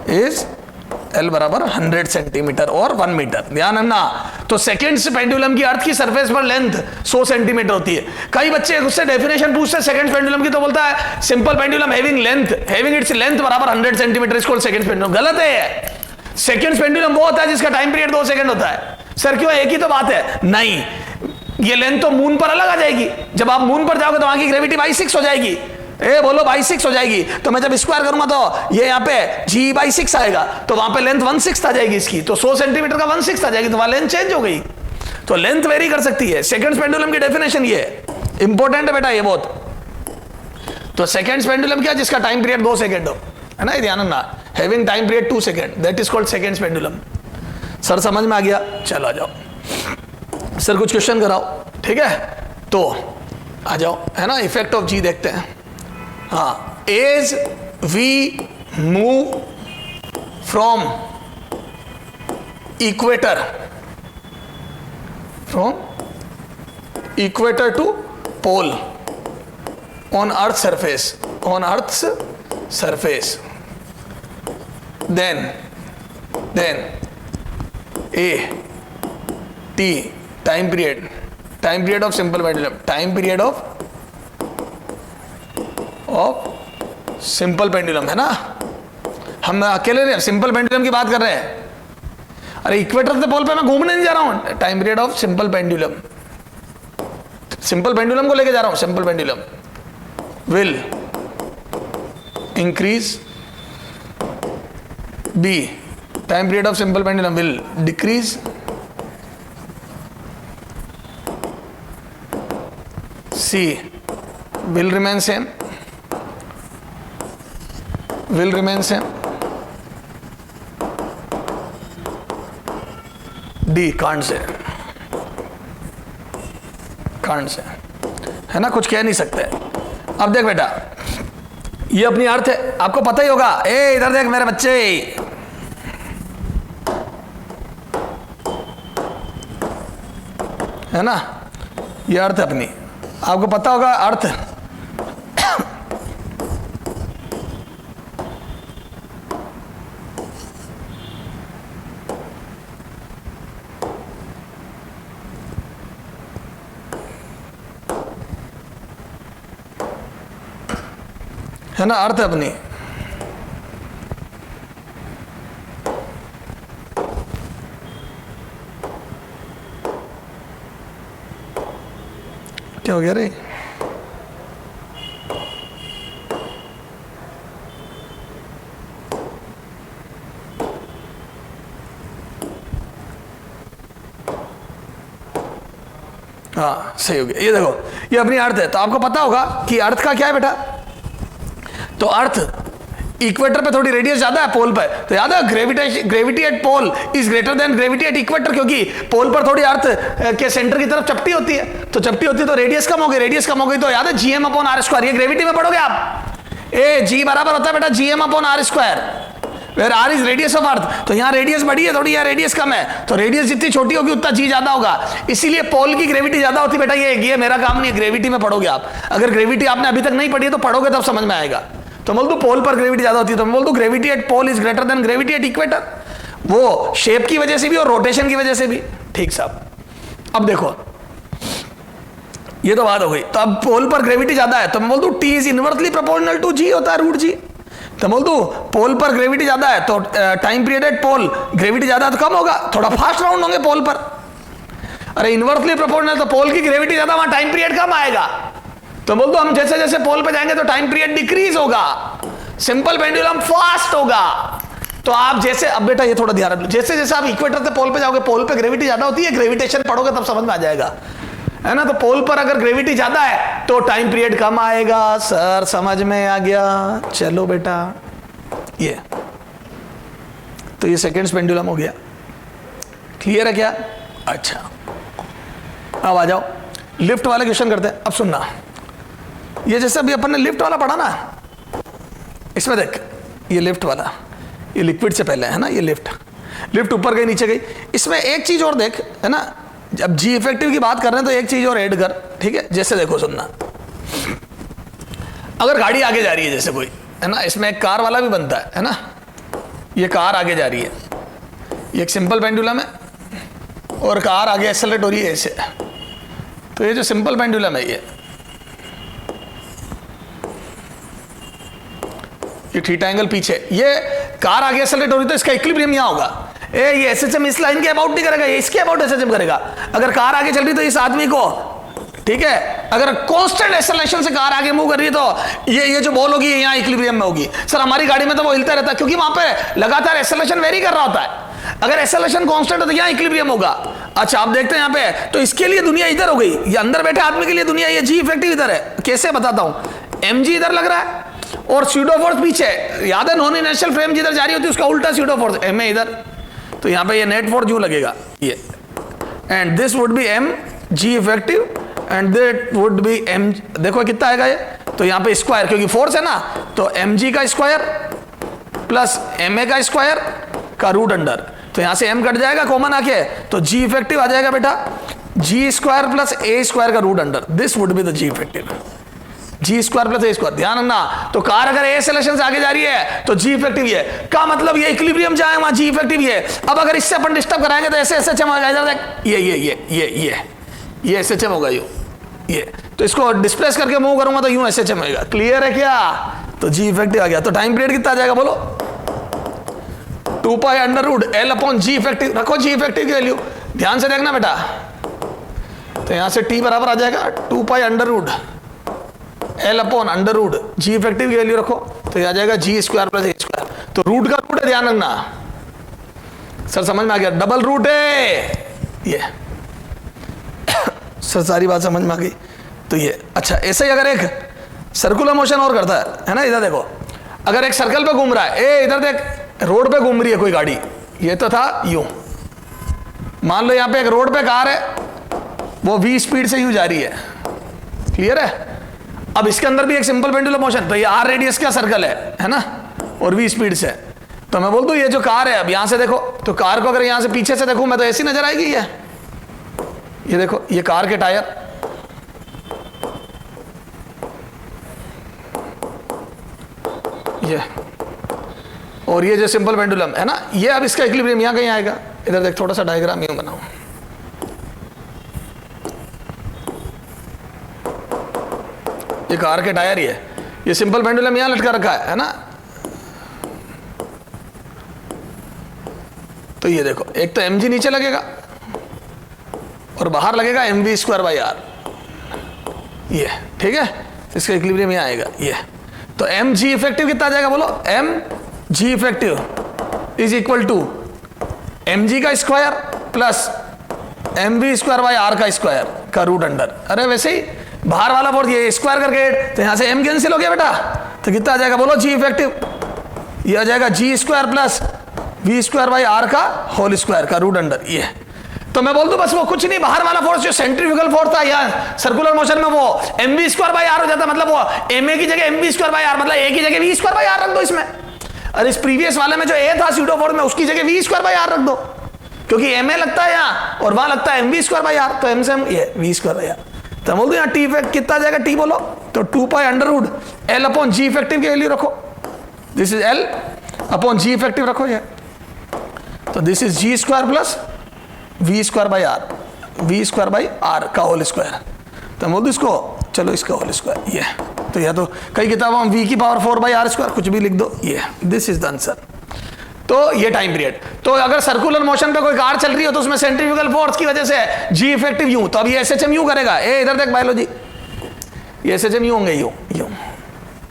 इज एल बराबर 100 सेंटीमीटर और 1 मीटर। ध्यान है ना। तो सेकेंड्स पेंडुलम की अर्थ की सरफेस पर लेंथ 100 सेंटीमीटर होती है। कई बच्चे उससे डेफिनेशन पूछते हैं सेकेंड्स पेंडुलम की, तो बोलता है simple pendulum having its length बराबर 100 centimetre is called seconds pendulum. गलत है। सेकेंड्स पेंडुलम वो होता है जिसका टाइम पीरियड 2 सेकंड होता है। सर क्यों, एक ही तो बात है? नहीं, ये लेंथ तो मून पर अलग आ जाएगी। जब आप मून पर जाओगे तो वहां की ग्रेविटी बाई 6 हो जाएगी। बोलो बाई 6 हो जाएगी। तो मैं जब स्क्वायर करूंगा तो ये यहाँ पे जी बाई 6 आएगा, तो वहां पे लेंथ 1/6 आ जाएगी इसकी, तो 100 सेंटीमीटर का 1/6 आ जाएगी, तो वहां लेंथ चेंज हो गई। तो लेंथ वेरी कर सकती है। सेकंड्स पेंडुलम की डेफिनेशन ये इंपॉर्टेंट है बेटा, ये बहुत। तो सेकंड्स पेंडुलम क्या? जिसका टाइम पीरियड 2 सेकंड हो, है ना, ध्यान रखना। Having time period 2 second, that is called seconds pendulum. Sir समझ में आ गया? चलो आ जाओ सर, कुछ क्वेश्चन कराओ, ठीक है। तो आ जाओ, है ना, इफेक्ट ऑफ जी देखते हैं। हाँ, as we move from equator to pole on earth surface, then a t time period of simple pendulum, simple pendulum, है ना। हम अकेले नहीं, सिंपल पेंडुलम की बात कर रहे हैं। अरे इक्वेटर से पोल पे मैं घूमने नहीं जा रहा हूं। Time period of simple pendulum को लेके जा रहा हूं। Simple pendulum will increase, B time period of simple pendulum will decrease, C will remain same, D can't say, है ना, कुछ कह नहीं सकते। अब देख बेटा, ये अपनी अर्थ है, आपको पता ही होगा। इधर देख मेरे बच्चे, है ना, ये अर्थ है अपनी, आपको पता होगा अर्थ। है ना, अर्थ अपनी। क्या हो गया रे? हाँ सही हो गया। ये देखो, ये अपनी अर्थ है। तो आपको पता होगा कि अर्थ का क्या है बेटा। तो अर्थ इक्वेटर पे थोड़ी रेडियस ज्यादा है पोल पर, तो याद है gravity at pole is greater than gravity at equator, क्योंकि पोल पर थोड़ी अर्थ के सेंटर की तरफ चपटी होती है, तो रेडियस कम हो गई, तो याद है GM अपॉन आर स्क्वायर। ये ग्रेविटी में पढ़ोगे आप। जी बराबर होता है बेटा GM upon R square, where R is radius of Earth. तो यहाँ रेडियस बड़ी है थोड़ी, यहाँ रेडियस कम है, तो रेडियस जितनी छोटी होगी उतना जी ज्यादा होगा, इसीलिए पोल की ग्रेविटी ज्यादा होती है बेटा। ये मेरा काम नहीं है, ग्रेविटी में पढ़ोगे आप। अगर ग्रेविटी आपने अभी तक नहीं पढ़ी है तो पढ़ोगे तब समझ में आएगा। तो बोल दो पोल पर ग्रेविटी ज्यादा होती है, तो मैं बोल दू gravity at pole is greater than gravity at equator, वो शेप की वजह से भी और रोटेशन की वजह से भी। ठीक साहब, अब देखो ये तो बात हो गई। तो अब पोल पर ग्रेविटी ज्यादा है, तो मैं बोल दू T is inversely proportional to G होता है √G। तो बोल दू पोल पर ग्रेविटी ज्यादा है तो टाइम पीरियड एट पोल ग्रेविटी ज्यादा तो कम होगा, थोड़ा फास्ट राउंड होंगे पोल पर। अरे इनवर्सली प्रोपोर्शनल तो पोल की ग्रेविटी ज्यादा, वहां टाइम पीरियड कम आएगा। तो बोल दो हम जैसे जैसे पोल पे जाएंगे तो टाइम पीरियड डिक्रीज होगा, सिंपल पेंडुलम फास्ट होगा। तो आप जैसे, अब बेटा ये थोड़ा ध्यान रखो, जैसे जैसे आप इक्वेटर से पोल पे जाओगे, पोल पे ग्रेविटी ज्यादा होती है, ग्रेविटेशन पढ़ोगे तब समझ में आ जाएगा, है ना। तो पोल पर अगर ग्रेविटी ज्यादा है तो टाइम पीरियड कम आएगा। सर समझ में आ गया, चलो बेटा। ये तो ये सेकंड्स पेंडुलम हो गया, क्लियर है क्या? अच्छा, अब आ जाओ लिफ्ट वाले क्वेश्चन करते हैं। अब सुनना, ये जैसे अभी अपन ने लिफ्ट वाला पढ़ा ना, इसमें देख ये लिफ्ट वाला, ये लिक्विड से पहले है ना, ये लिफ्ट ऊपर गई नीचे गई। इसमें एक चीज और देख, है ना, जब जी इफेक्टिव की बात कर रहे हैं तो एक चीज और ऐड कर, ठीक है। जैसे देखो सुनना, अगर गाड़ी आगे जा रही है जैसे कोई, है ना, इसमें एक कार वाला भी बनता है ना, ये कार आगे जा रही है, ये एक सिंपल पेंडुलम है और कार आगे एक्सेलरेट हो रही है ऐसे। तो ये जो सिंपल पेंडुलम है ये थीटा एंगल पीछे, ये कार आगे एक्सेलरेट हो रही है तो इसका इक्विलिब्रियम यहां होगा। ये एसएचएम इस लाइन के अबाउट नहीं करेगा, ये इसके अबाउट एसएचएम करेगा। अगर कार आगे चल रही तो इस आदमी को, ठीक है, अगर कांस्टेंट एक्सेलरेशन से कार आगे मूव कर रही है तो ये जो बॉल होगी यहाँ इक्विलिब्रियम में होगी। सर हमारी गाड़ी में तो वो हिलता रहता है क्योंकि वहां पे लगातार एक्सेलरेशन वेरी कर रहा होता है। अगर एक्सेलरेशन कांस्टेंट है तो यहाँ इक्विलिब्रियम होगा। अच्छा आप देखते हैं यहाँ पे, तो इसके लिए दुनिया इधर हो गई, ये अंदर बैठे आदमी के लिए दुनिया, ये जी इफेक्टिव इधर है। कैसे बताता हूं, एम जी इधर लग रहा है और स्यूडो फोर्स पीछे, याद है नॉन इनर्शियल फ्रेम जिधर जा रही होती है उसका उल्टा स्यूडो फोर्स एम है इधर। तो यहाँ पे ये नेट फोर्स जो लगेगा ये, and this would be m g effective and that would be m, देखो कितना आएगा ये, तो यहाँ पे स्क्वायर क्योंकि फोर्स है ना, तो एम जी का स्क्वायर प्लस एम ए का स्क्वायर का रूट अंडर, तो यहाँ से एम कट जाएगा कॉमन आके, तो जी इफेक्टिव आ जाएगा बेटा g square plus a square का root under, this would be the g effective, g square plus a square. ध्यान रखना, तो कार अगर ए एक्सेलरेशन से आगे जा रही है तो जी इफेक्टिव ये का मतलब ये इक्विलिब्रियम जाए वहां जी इफेक्टिव ये। अब अगर इससे अपन डिस्टर्ब कराएंगे तो ऐसे ऐसे चमक जाएगा, ये ऐसे चम होगा ये, तो इसको डिस्प्लेस करके मूव करूंगा तो यूं ऐसे चमेगा। क्लियर है क्या? तो जी इफेक्टिव आ गया। तो टाइम पीरियड कितना आ जाएगा बोलो, 2 pi under root L upon जी इफेक्टिव। रखो जी इफेक्टिव की वैल्यू, ध्यान से देखना बेटा, तो यहां से टी बराबर आ जाएगा 2 pi under root L upon under root g effective की वैल्यू रखो, तो ये आ जाएगा g square plus a square. तो रूट का रूट है, ध्यान रखना। सर समझ में आ गया, डबल रूट है ये। सर सारी बात समझ में आ गई। तो ये अच्छा, ऐसे ही अगर एक सर्कुलर मोशन और करता है ना, इधर देखो, अगर एक सर्कल पे घूम रहा है, ए इधर देख, रोड पे घूम रही है कोई गाड़ी, ये तो था यूं, मान लो यहाँ पे एक रोड पे कार है, वो v स्पीड से यूं जा रही है, क्लियर है। अब इसके अंदर भी एक सिंपल पेंडुलम मोशन, तो ये r रेडियस का सर्कल है ना, और v स्पीड से, तो मैं बोल दूं ये जो कार है, अब यहां से देखो, तो कार को अगर यहां से पीछे से देखूं मैं तो ऐसी नजर आएगी ये देखो, ये कार के टायर, ये, और ये जो सिंपल पेंडुलम है ना, ये अब इसका इक्विलिब्रियम यहां कहीं आएगा। इधर देख, थोड़ा सा डायग्राम यूं बनाओ, ये कार के टायर ही है, ये सिंपल पेंडुलम यहां लटका रखा है ना। तो ये देखो, एक तो एम जी नीचे लगेगा और बाहर लगेगा m v square by r, ये ठीक है, इसका इक्विलिब्रियम यहां आएगा ये। तो एम जी इफेक्टिव कितना आ जाएगा बोलो, m g effective is equal to m g का square plus m v square by r का स्क्वायर का रूट अंडर। अरे वैसे ही बाहर वाला फोर्स ये स्क्वायर करके, तो यहां से एम कैंसिल हो गया बेटा, तो कितना आ जाएगा बोलो जी इफेक्टिव, ये आ जाएगा g square plus v square by r का होल स्क्वायर का रूट अंडर ये। तो मैं बोल दूं बस वो कुछ नहीं, बाहर वाला फोर्स जो सेंट्रीफ्यूगल फोर्स था या सर्कुलर मोशन में, वो m v square by r हो जाता, मतलब वो एम ए की जगह m v square by r, मतलब ए की जगह वी स्क्वायर बाई आर रख दो इसमें। और इस प्रीवियस वाले में जो ए था स्यूडो फोर्स में, उसकी जगह वी स्क्वायर बाई आर रख दो, क्योंकि एम ए लगता है यहाँ और वहां लगता है m v square by r, तो एम से एम ये वी स्क्वायर बाई आर। तो बोल दो यहाँ टी इफेक्ट कितना आ जाएगा, टी बोलो, तो 2 pi under root L upon जी इफेक्टिव की वैल्यू रखो, this is l upon ji effective रखो ये, तो this is g square plus v square by r, v square by r का होल स्क्वायर। तो बोल दो इसको, चलो इसका होल स्क्वायर ये, तो या तो कई किताबों में वी की पावर 4 बाई आर स्क्वायर कुछ भी लिख दो ये, दिस इज द आंसर। तो ये टाइम पीरियड। तो अगर सर्कुलर मोशन पे कोई कार चल रही हो तो उसमें सेंट्रीफ्यूगल फोर्स की वजह से जी इफेक्टिव यूं, तो अब ये एसएचएम यूं करेगा, ए इधर देख बायोलॉजी, ये SHM यूं होंगे, यूं यूं,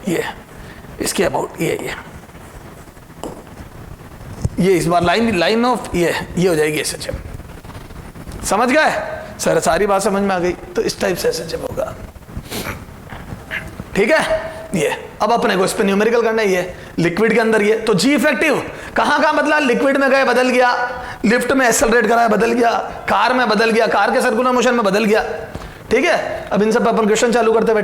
ये इसके अबाउट ये इस बार लाइन ऑफ ये हो जाएगी SHM। समझ गए सर? सारी बात समझ में आ गई। तो इस टाइप से SHM होगा, ठीक है। ये अब अपने को इस पे न्यूमेरिकल करना है, ये लिक्विड के अंदर ये। तो जी इफेक्टिव कहां बदला? लिक्विड में गए बदल गया, लिफ्ट में एक्सेलरेट कराया बदल गया, कार में बदल गया, कार के सर्कुलर मोशन में बदल गया, ठीक है। अब इन सब पर अपन क्वेश्चन चालू करते बेटा।